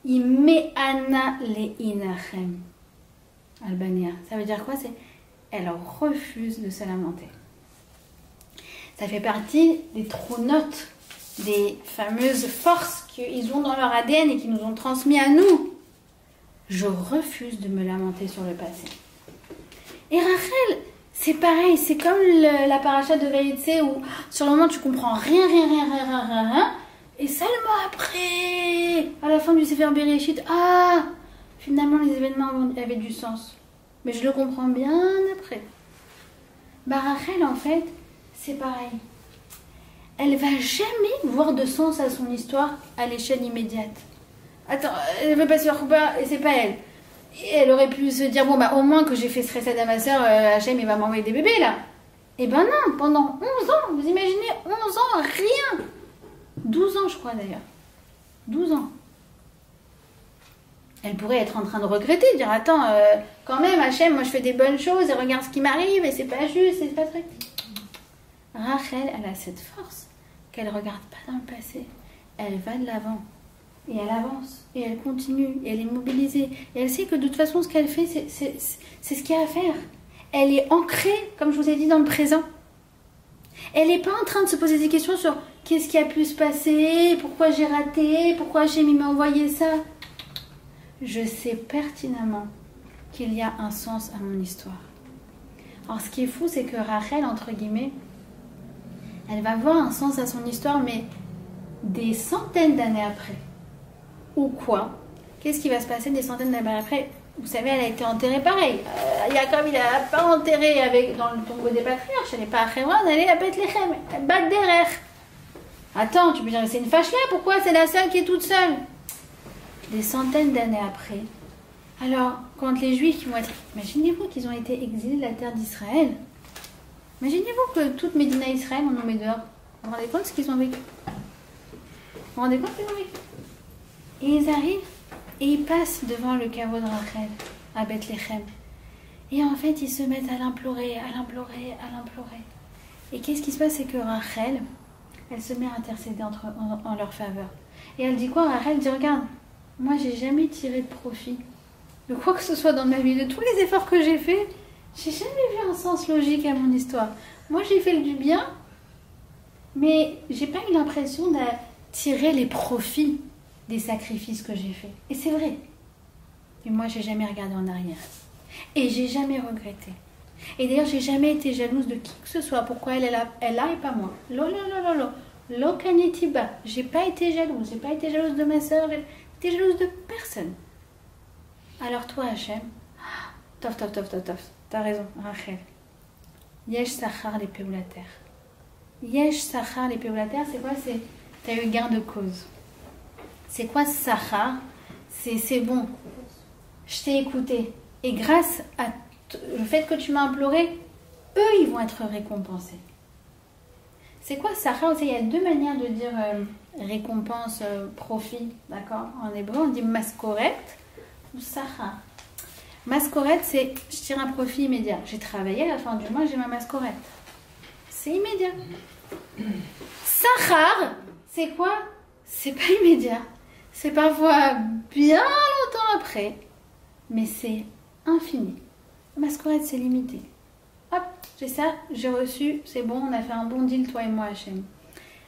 Imeana le'inachem. Albania. Ça veut dire quoi? C'est elle refuse de se lamenter. Ça fait partie des trous notes, des fameuses forces qu'ils ont dans leur ADN et qui nous ont transmis à nous. Je refuse de me lamenter sur le passé. Et Rachel, c'est pareil, c'est comme la paracha de Vaïtse où sur le moment tu comprends rien. Et seulement après, à la fin du Sefer Bereshit, finalement les événements avaient du sens. Mais je le comprends bien après. Rachel, en fait, c'est pareil. Elle va jamais voir de sens à son histoire à l'échelle immédiate. Attends, elle ne veut pas se faire couper, et c'est pas elle. Et elle aurait pu se dire, bon, au moins que j'ai fait ce recette à ma soeur, Hachem, il va m'envoyer des bébés, là. Eh ben non, pendant 11 ans, vous imaginez, 11 ans, rien. 12 ans, je crois, d'ailleurs. 12 ans. Elle pourrait être en train de regretter, dire, attends, quand même, Hachem, moi je fais des bonnes choses, et regarde ce qui m'arrive, et c'est pas juste, c'est pas vrai. Rachel, elle a cette force qu'elle ne regarde pas dans le passé. Elle va de l'avant. Et elle avance. Et elle continue. Et elle est mobilisée. Et elle sait que de toute façon, ce qu'elle fait, c'est ce qu'il y a à faire. Elle est ancrée, comme je vous ai dit, dans le présent. Elle n'est pas en train de se poser des questions sur qu'est-ce qui a pu se passer, pourquoi j'ai raté, pourquoi j'ai m'a envoyé ça. Je sais pertinemment qu'il y a un sens à mon histoire. Alors, ce qui est fou, c'est que Rachel, entre guillemets, elle va voir un sens à son histoire, mais des centaines d'années après. Ou quoi? Qu'est-ce qui va se passer des centaines d'années après? Vous savez, elle a été enterrée pareil. Jacob, il n'a pas enterré dans le tombeau des patriarches. Elle n'est pas à Hebron, elle est à Bethléem. Elle bat derrière. Attends, tu peux dire, c'est une fâche là? Pourquoi c'est la seule qui est toute seule? Des centaines d'années après. Alors, quand les Juifs vont être... Imaginez-vous qu'ils ont été exilés de la terre d'Israël. Imaginez-vous que toute Médina Israël, on nous met dehors. Vous vous rendez compte de ce qu'ils ont vécu? Vous vous rendez compte de ce qu'ils ont vécu? Et ils arrivent et ils passent devant le caveau de Rachel à Bethléem. Et en fait, ils se mettent à l'implorer. Et qu'est-ce qui se passe? C'est que Rachel, elle se met à intercéder en leur faveur. Et elle dit quoi? Rachel dit, regarde, moi j'ai jamais tiré de profit de quoi que ce soit dans ma vie, de tous les efforts que j'ai faits. J'ai jamais vu un sens logique à mon histoire. Moi, j'ai fait du bien, mais j'ai pas eu l'impression de tirer les profits des sacrifices que j'ai faits. Et c'est vrai. Et moi, j'ai jamais regardé en arrière. Et j'ai jamais regretté. Et d'ailleurs, j'ai jamais été jalouse de qui que ce soit. Pourquoi elle a et pas moi? Lo kanetiba. J'ai pas été jalouse. J'ai pas été jalouse de ma soeur. J'ai été jalouse de personne. Alors toi, Hachem, tof. T'as raison, Rachel. Yesh Sachar les péoulater. Yesh Sachar les péoulater, c'est quoi? C'est t'as eu gain de cause. C'est quoi Sachar? C'est bon. Je t'ai écouté. Et grâce à le fait que tu m'as imploré, eux, ils vont être récompensés. C'est quoi Sachar? Il y a deux manières de dire récompense, profit. D'accord? En hébreu, on dit mascoret ou Sachar. Mascorette, c'est je tire un profit immédiat. J'ai travaillé à la fin du mois, j'ai ma mascorette. C'est immédiat. Sachar, c'est quoi? C'est pas immédiat. C'est parfois bien longtemps après, mais c'est infini. Mascorette, c'est limité. Hop, j'ai ça, j'ai reçu, c'est bon, on a fait un bon deal, toi et moi, Hachem.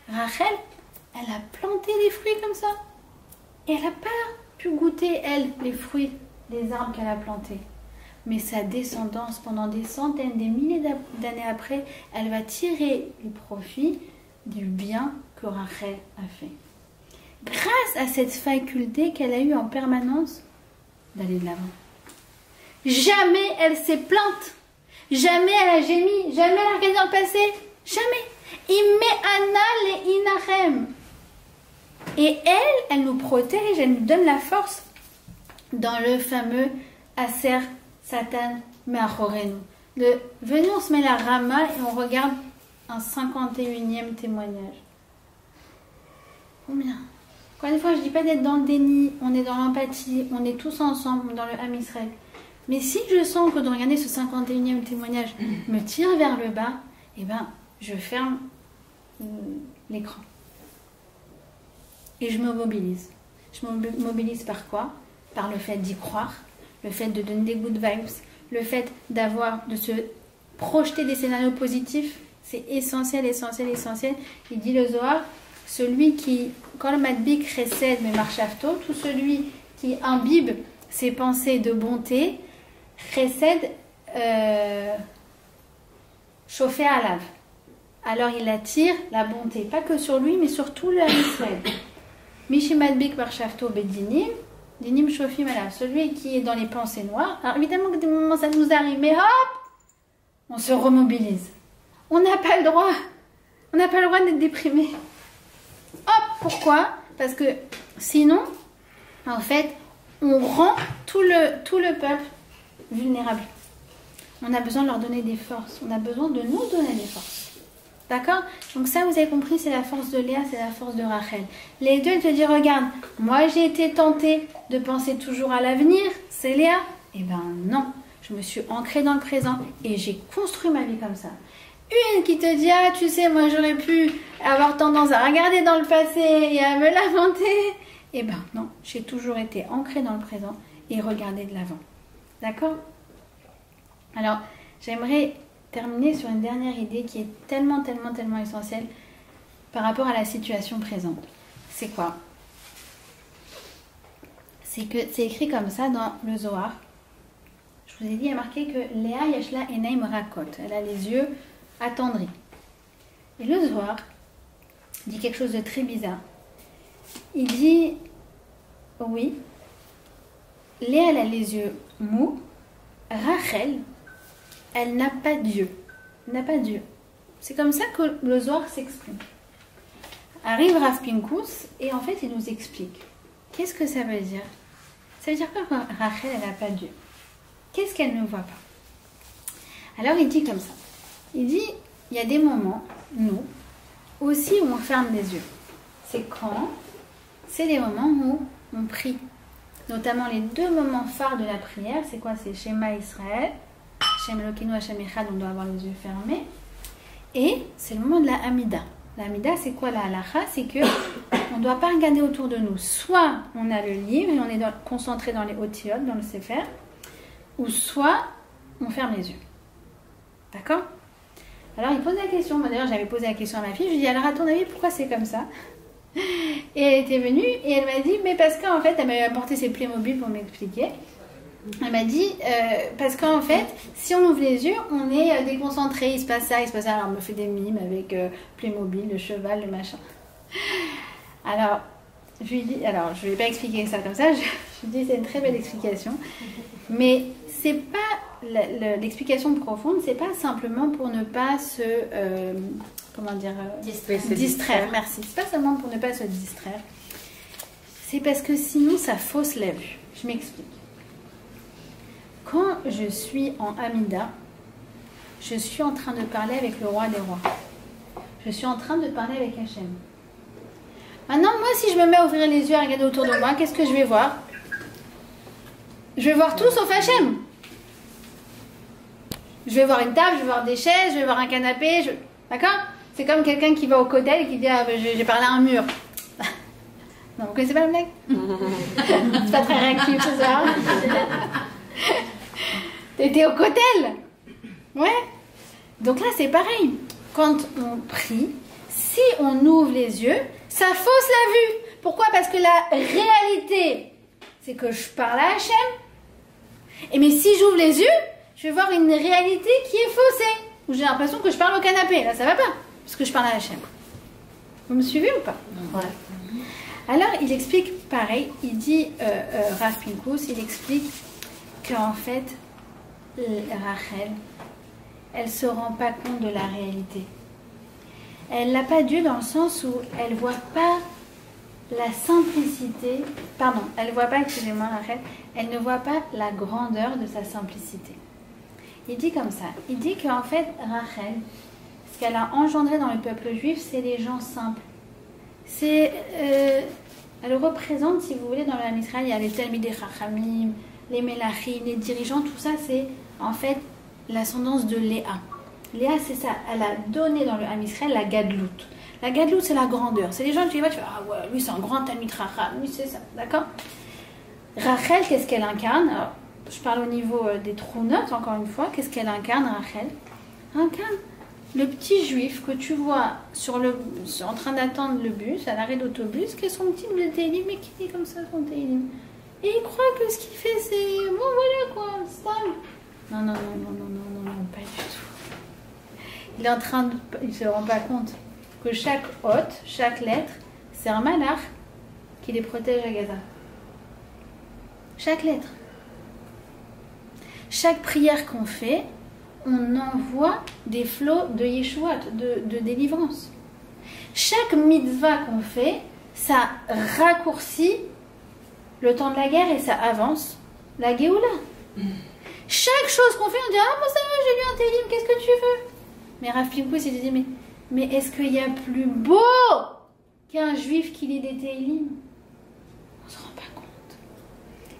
Rachel, elle a planté des fruits comme ça. Et elle n'a pas pu goûter, elle, les fruits des arbres qu'elle a plantés. Mais sa descendance, pendant des centaines, des milliers d'années après, elle va tirer les profits du bien que Rachel a fait. Grâce à cette faculté qu'elle a eue en permanence d'aller de l'avant. Jamais elle s'est plainte. Jamais elle a gémi. Jamais elle a regardé dans le passé. Jamais. Imeana le inachem. Et elle nous protège, elle nous donne la force dans le fameux Aser Satan Me'achorenu. Venez, on se met la Rama et on regarde un 51e témoignage. Combien? Encore une fois, je ne dis pas d'être dans le déni, on est dans l'empathie, on est tous ensemble dans le Ham Israël. Mais si je sens que de regarder ce 51e témoignage me tire vers le bas, eh ben, je ferme l'écran. Et je me mobilise. Je me mobilise par quoi? Par le fait d'y croire, le fait de donner des good vibes, le fait de se projeter des scénarios positifs. C'est essentiel, essentiel, essentiel. Il dit le Zohar, celui qui, quand le madbik récède mais marchafto, tout celui qui imbibe ses pensées de bonté, récède chauffé à lave. Alors il attire la bonté, pas que sur lui, mais sur tout le Israël. Mishi madbik marchafto bedinim, dinim chauffim à lave. Celui qui est dans les pensées noires. Alors évidemment que des moments ça nous arrive, mais hop, on se remobilise. On n'a pas le droit. On n'a pas le droit d'être déprimé. Hop, pourquoi? Parce que sinon, en fait, on rend tout le peuple vulnérable. On a besoin de leur donner des forces. On a besoin de nous donner des forces. D'accord? Donc ça, vous avez compris, c'est la force de Léa, c'est la force de Rachel. Les deux, elles te disent, regarde, moi j'ai été tentée de penser toujours à l'avenir, c'est Léa. Eh ben non, je me suis ancrée dans le présent et j'ai construit ma vie comme ça. Une qui te dit, ah tu sais, moi j'aurais pu avoir tendance à regarder dans le passé et à me lamenter. Eh ben non, j'ai toujours été ancrée dans le présent et regarder de l'avant. D'accord? Alors, j'aimerais terminer sur une dernière idée qui est tellement, tellement, tellement essentielle par rapport à la situation présente. C'est quoi? C'est que c'est écrit comme ça dans le Zohar. Je vous ai dit, il y a marqué que Léa Yashla Enaim Rakot. Elle a les yeux attendris. Et le Zohar dit quelque chose de très bizarre. Il dit, oui, Léa elle a les yeux mous, Rachel, elle n'a pas d'yeux. Elle n'a pas d'yeux. C'est comme ça que le Zohar s'exprime. Arrive Rav Pinkus et en fait il nous explique. Qu'est-ce que ça veut dire? Ça veut dire quoi quand Rachel elle n'a pas d'yeux? Qu'est-ce qu'elle ne voit pas? Alors il dit comme ça. Il dit, il y a des moments, nous, aussi où on ferme les yeux. C'est quand? C'est les moments où on prie. Notamment les deux moments phares de la prière, c'est quoi? C'est Shema Israël, Shem Elokeinu Hashem Echad, on doit avoir les yeux fermés. Et c'est le moment de la Hamida. La Hamida, c'est quoi la halacha? C'est que on ne doit pas regarder autour de nous. Soit on a le livre et on est concentré dans les otiyot, dans le Sefer, ou soit on ferme les yeux. D'accord? Alors il pose la question, moi d'ailleurs j'avais posé la question à ma fille, je lui ai dit alors à ton avis pourquoi c'est comme ça? Et elle était venue et elle m'a dit mais parce qu'en fait elle m'avait apporté ses Playmobil pour m'expliquer. Elle m'a dit parce qu'en fait si on ouvre les yeux on est déconcentré, il se passe ça, alors elle me fait des mimes avec Playmobil, le cheval, le machin. Alors je lui ai dit, alors je ne vais pas expliquer ça comme ça, je lui ai dit c'est une très belle explication, mais c'est pas l'explication profonde, c'est pas simplement pour ne pas se distraire. Merci. C'est pas seulement pour ne pas se distraire. C'est parce que sinon ça fausse la vue. Je m'explique. Quand je suis en Hamida, je suis en train de parler avec le roi des rois. Je suis en train de parler avec Hachem. Maintenant, moi, si je me mets à ouvrir les yeux à regarder autour de moi, qu'est-ce que je vais voir? Je vais voir tout sauf Hachem. Je vais voir une table, je vais voir des chaises, je vais voir un canapé. D'accord? C'est comme quelqu'un qui va au Kotel et qui dit ah, ben, j'ai parlé à un mur. Non, vous connaissez pas le mec? C'est pas très réactif ce soir. T'étais au Kotel? Ouais. Donc là, c'est pareil. Quand on prie, si on ouvre les yeux, ça fausse la vue. Pourquoi? Parce que la réalité, c'est que je parle à Hachem. Et mais si j'ouvre les yeux, je vais voir une réalité qui est faussée. Où j'ai l'impression que je parle au canapé. Là, ça va pas. Parce que je parle à Hachem. Vous me suivez ou pas? Voilà. Alors, il explique pareil. Il dit, Rav Pinkus, il explique qu'en fait, Rachel, elle ne se rend pas compte de la réalité. Elle n'a pas Dieu dans le sens où elle ne voit pas la simplicité, pardon, elle ne voit pas, excusez-moi Rachel, elle ne voit pas la grandeur de sa simplicité. Il dit comme ça, il dit qu'en fait Rachel, ce qu'elle a engendré dans le peuple juif, c'est les gens simples. C'est Elle représente, si vous voulez, dans le Ham Israël, il y a les Talmidei Chachamim, les Melachim, les dirigeants, tout ça, c'est en fait l'ascendance de Léa. Léa, c'est ça, elle a donné dans le Ham Israël la Gadlout. La Gadlout, c'est la grandeur. C'est les gens qui tu vois, tu fais, ah ouais, lui c'est un grand Talmid Chacham, lui c'est ça, d'accord? Rachel, qu'est-ce qu'elle incarne? Alors, je parle au niveau des trous notes, encore une fois. Qu'est-ce qu'elle incarne, Rachel? Elle incarne le petit juif que tu vois en train d'attendre le bus, à l'arrêt d'autobus, qui est son petit bout de télim, mais qui est comme ça, son télim. Et il croit que ce qu'il fait, c'est... Bon, voilà, quoi, stable. Non, non, non, non, non, non, non, non, pas du tout. Il est en train de... Il se rend pas compte que chaque hôte, chaque lettre, c'est un malach qui les protège à Gaza. Chaque lettre. Chaque prière qu'on fait, on envoie des flots de Yeshuat, de délivrance. Chaque mitzvah qu'on fait, ça raccourcit le temps de la guerre et ça avance la Géoula. Chaque chose qu'on fait, on dit « Ah, bon, ça va, j'ai lu un télim, qu'est-ce que tu veux ?» Mais Rav Pinkus, il dit « Mais est-ce qu'il y a plus beau qu'un juif qui lit des télim ?» On se rend pas compte.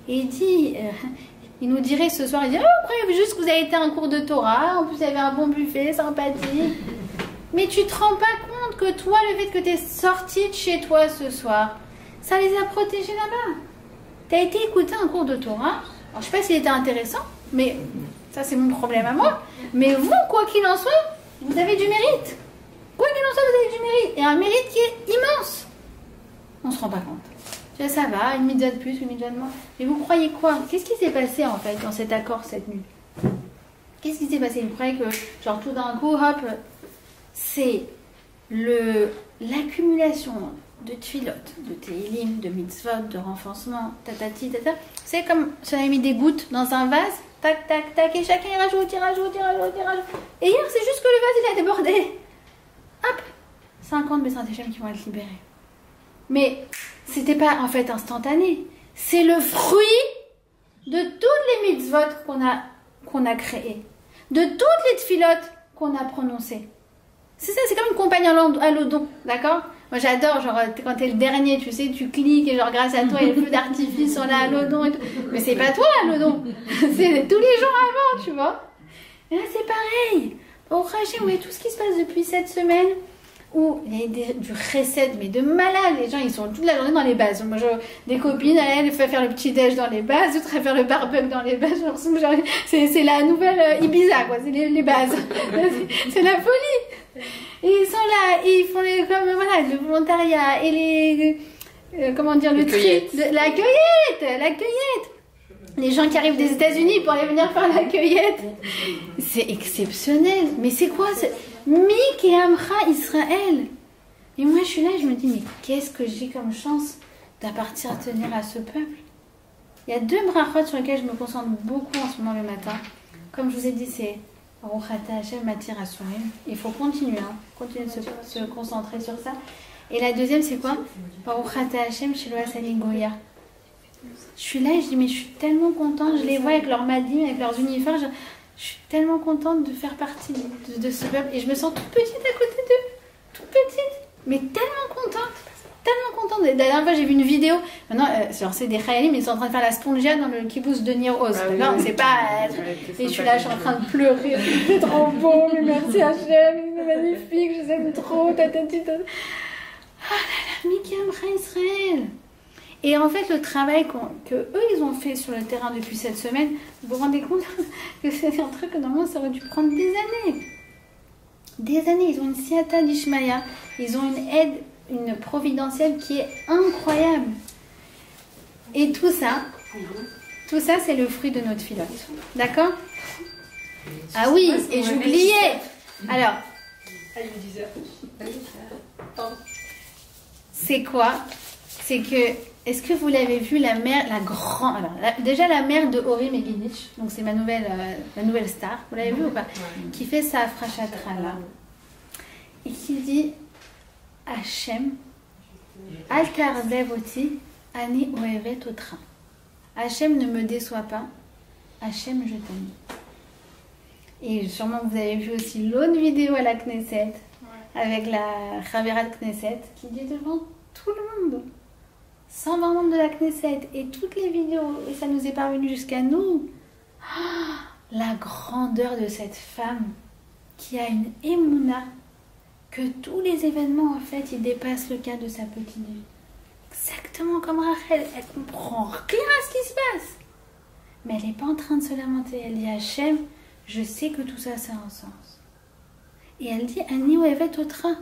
Et il dit... il nous dirait ce soir, il dit, oh, après, juste que vous avez été à un cours de Torah, en plus vous avez un bon buffet, sympathique. Mais tu te rends pas compte que toi, le fait que tu es sorti de chez toi ce soir, ça les a protégés là-bas. Tu as été écouter un cours de Torah. Alors, je sais pas s'il était intéressant, mais ça, c'est mon problème à moi. Mais vous, quoi qu'il en soit, vous avez du mérite. Quoi qu'il en soit, vous avez du mérite. Et un mérite qui est immense. On se rend pas compte. Ça va, une mitzvah de plus, une mitzvah de moins. Mais vous croyez quoi? Qu'est-ce qui s'est passé en fait dans cet accord cette nuit? Qu'est-ce qui s'est passé? Vous croyez que, genre tout d'un coup, hop, c'est l'accumulation de tfilot, de télim, de mitzvot, de renforcement, tatati, tata. C'est comme si on avait mis des gouttes dans un vase, tac, tac, tac, et chacun y rajoute, y rajoute, y rajoute, y rajoute. Et hier, c'est juste que le vase, il a débordé. Hop, 50 Bessin Hachem qui vont être libérés. Mais c'était pas en fait instantané. C'est le fruit de toutes les mitzvot qu'on a créées, de toutes les tfilotes qu'on a prononcées. C'est ça, c'est comme une compagne à l'odon, d'accord? Moi j'adore, genre quand t'es le dernier, tu sais, tu cliques et genre grâce à toi, il y a plus d'artifice sur la à l'odon et tout. Mais c'est pas toi à l'odon, c'est tous les jours avant, tu vois. Et là c'est pareil. Au Hachem, vous voyez tout ce qui se passe depuis cette semaine. Où il y a du recette, mais de malade. Les gens, ils sont toute la journée dans les bases. Moi, des copines, elles font faire le petit déj dans les bases, d'autres elles font faire le barbecue dans les bases. C'est la nouvelle Ibiza, quoi. C'est les bases. C'est la folie. Et ils sont là, et ils font le volontariat et comment dire, le tri, la cueillette. Les gens qui arrivent des États-Unis pour aller venir faire la cueillette. C'est exceptionnel. Mais c'est quoi? Mik et Amcha Israël. Et moi je suis là, je me dis, mais qu'est-ce que j'ai comme chance d'appartenir à ce peuple? Il y a 2 brachot sur lesquels je me concentre beaucoup en ce moment le matin. Comme je vous ai dit, c'est Baruch Ata Hashem Matir Asurim. Il faut continuer, continuer de se concentrer sur ça. Et la deuxième, c'est quoi? Baruch Ata Hashem Shelo Asani Goya. Je suis là et je dis, mais je suis tellement contente, je les vois avec leurs madim, avec leurs uniformes. Je suis tellement contente de faire partie de ce peuple et je me sens toute petite à côté d'eux. Toute petite, mais tellement contente. Tellement contente. La dernière fois, j'ai vu une vidéo. Maintenant, c'est des Khayalim, mais ils sont en train de faire la spongia dans le kibbutz de Nir Oz. Ah, non, c'est pas. Et je suis là, je suis en train de pleurer. C'est trop beau, mais merci Hachem, c'est magnifique, je vous aime trop. Ah là là, Mikiam Israël. Et en fait, le travail que eux ils ont fait sur le terrain depuis cette semaine, vous vous rendez compte que c'est un truc que normalement ça aurait dû prendre des années. Des années. Ils ont une siata d'Ishmaïa, ils ont une aide, une providentielle qui est incroyable. Et tout ça c'est le fruit de notre filote. D'accord? Ah oui, et j'oubliais. Alors, c'est quoi? C'est que, est-ce que vous l'avez vu, la mère, déjà la mère de Ori Meginich, donc c'est ma nouvelle star, vous l'avez vu ou pas? Qui fait sa frachatra là, et qui dit Hachem, Al Tardevoti, Ani Oevet Otra. Hachem ne me déçoit pas, Hachem je t'aime. Et sûrement vous avez vu aussi l'autre vidéo à la Knesset, avec la Chaverat Knesset, qui dit devant tout le monde. 120 membres de la Knesset et toutes les vidéos, et ça nous est parvenu jusqu'à nous. Ah, la grandeur de cette femme qui a une émouna, que tous les événements, en fait, ils dépassent le cadre de sa petite vie. Exactement comme Rachel, elle comprend rien à ce qui se passe. Mais elle n'est pas en train de se lamenter. Elle dit Hachem, je sais que tout ça, ça a un sens. Et elle dit Ani Ohevet au train.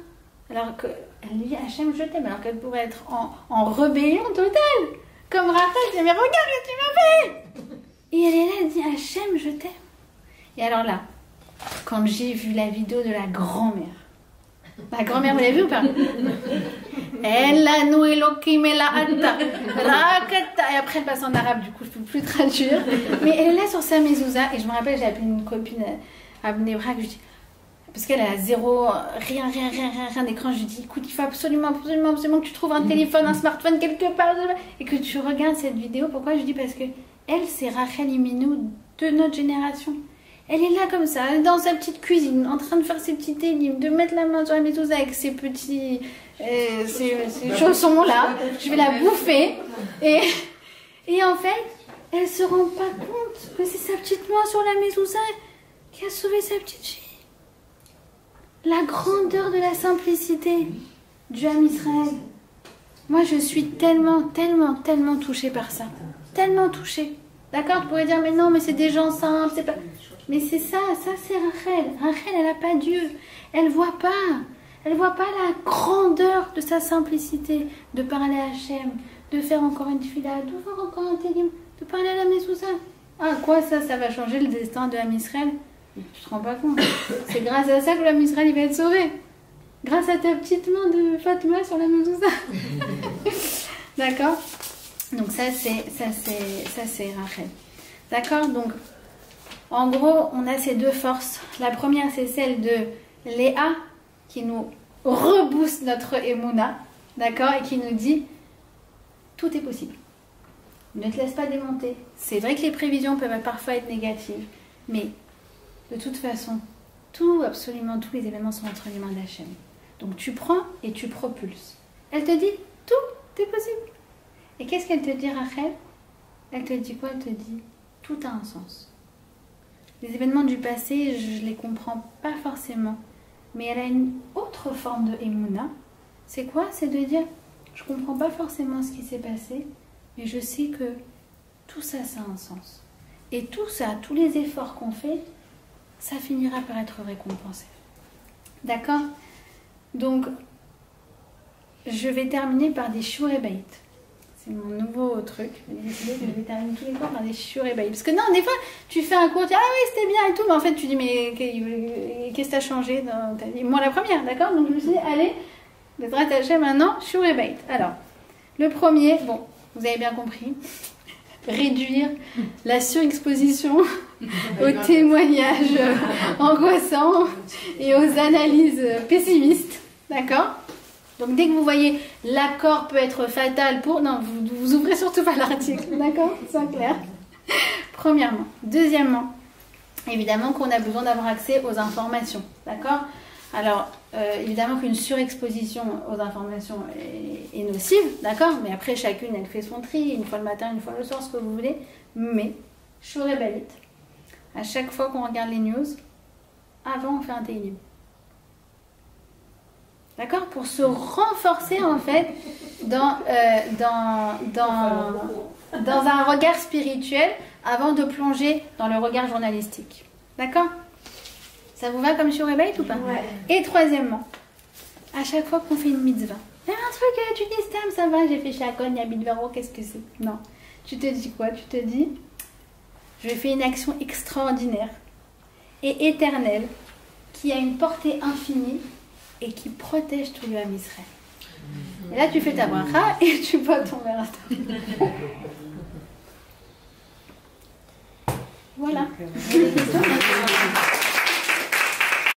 Alors qu'elle dit Hachem, je t'aime. Alors qu'elle pourrait être en rébellion totale. Comme Rachel dit mais regarde ce que tu m'as fait. Et elle est là, elle dit Hachem, je t'aime. Et alors là, quand j'ai vu la vidéo de la grand-mère, la grand-mère, vous l'avez vu ou pas? Ella nous Elohim ela ata rakata. Et après elle passe en arabe, du coup je ne peux plus traduire. Mais elle est là sur sa mezouza et je me rappelle, j'ai appelé une copine à Bnei Brak, je lui dis, parce qu'elle a zéro, rien d'écran, je lui dis écoute, il faut absolument que tu trouves un téléphone, un smartphone quelque part et que tu regardes cette vidéo. Pourquoi? Je lui dis parce que elle c'est Rachel Iminou de notre génération. Elle est là comme ça, dans sa petite cuisine, en train de faire ses petits télim, de mettre la main sur la mezouza avec ses petits ces chaussons là. Je vais la bouffer. Et en fait, elle se rend pas compte que c'est sa petite main sur la mezouza qui a sauvé sa petite fille. La grandeur de la simplicité du Ham Israël. Moi, je suis tellement touchée par ça. Tellement touchée. D'accord? Tu pourrais dire, mais non, mais c'est des gens simples, c'est pas... Mais c'est ça c'est Rachel. Rachel, elle n'a pas Dieu. Elle voit pas la grandeur de sa simplicité, de parler à Hachem, de faire encore une fila, de faire encore un télim, de parler à la mezouza. Ah, quoi ça va changer le destin de Ham Israël? Tu te rends pas compte? C'est grâce à ça que l'Am Israël il va être sauvé. Grâce à ta petite main de Fatma sur la mezouza. D'accord? Donc ça c'est Rachel. D'accord? Donc en gros, on a ces deux forces. La première, c'est celle de Léa, qui nous rebooste notre émouna, d'accord, et qui nous dit tout est possible. Ne te laisse pas démonter. C'est vrai que les prévisions peuvent parfois être négatives, mais de toute façon, absolument tous les événements sont entre les mains d'Hachem. Donc tu prends et tu propulses. Elle te dit tout est possible. Et qu'est-ce qu'elle te dit, Rachel? Elle te dit quoi? Elle te dit tout a un sens. Les événements du passé, je ne les comprends pas forcément. Mais elle a une autre forme de émouna. C'est quoi? C'est de dire, je ne comprends pas forcément ce qui s'est passé, mais je sais que tout ça, ça a un sens. Et tout ça, tous les efforts qu'on fait, ça finira par être récompensé. D'accord? Donc, je vais terminer par des shiurei bayit. C'est mon nouveau truc. J'ai décidé que je vais terminer tous les cours par des shiurei bayit. Parce que non, des fois, tu fais un cours, tu dis, ah oui, c'était bien et tout, mais en fait, tu dis, mais qu'est-ce que t'as changé dans ta vie? Moi, la première, d'accord? Donc, je me suis dit, allez, d'être attaché maintenant, shiurei bayit. Alors, le premier, bon, vous avez bien compris, réduire la surexposition aux témoignages angoissants et aux analyses pessimistes, d'accord? Donc dès que vous voyez l'accord peut être fatal pour... Non, vous ouvrez surtout pas l'article, d'accord? C'est clair. Premièrement. Deuxièmement, évidemment qu'on a besoin d'avoir accès aux informations, d'accord? Alors, évidemment qu'une surexposition aux informations est nocive, d'accord? Mais après, chacune, elle fait son tri, une fois le matin, une fois le soir, ce que vous voulez. Mais, shiurei bayit, à chaque fois qu'on regarde les news, avant, on fait un télim. D'accord? Pour se renforcer, en fait, dans un regard spirituel, avant de plonger dans le regard journalistique. D'accord? Ça vous va comme shiurei bayit ou pas? Ouais. Et troisièmement, à chaque fois qu'on fait une mitzvah, même un truc, tu dis Stam, ça va, j'ai fait Shakon, Yabit Vero, qu'est-ce que c'est? Non. Tu te dis quoi? Tu te dis, je fais une action extraordinaire et éternelle qui a une portée infinie et qui protège tout le Ham Israël. Et là, tu fais ta bracha et tu bois ton verre. Voilà.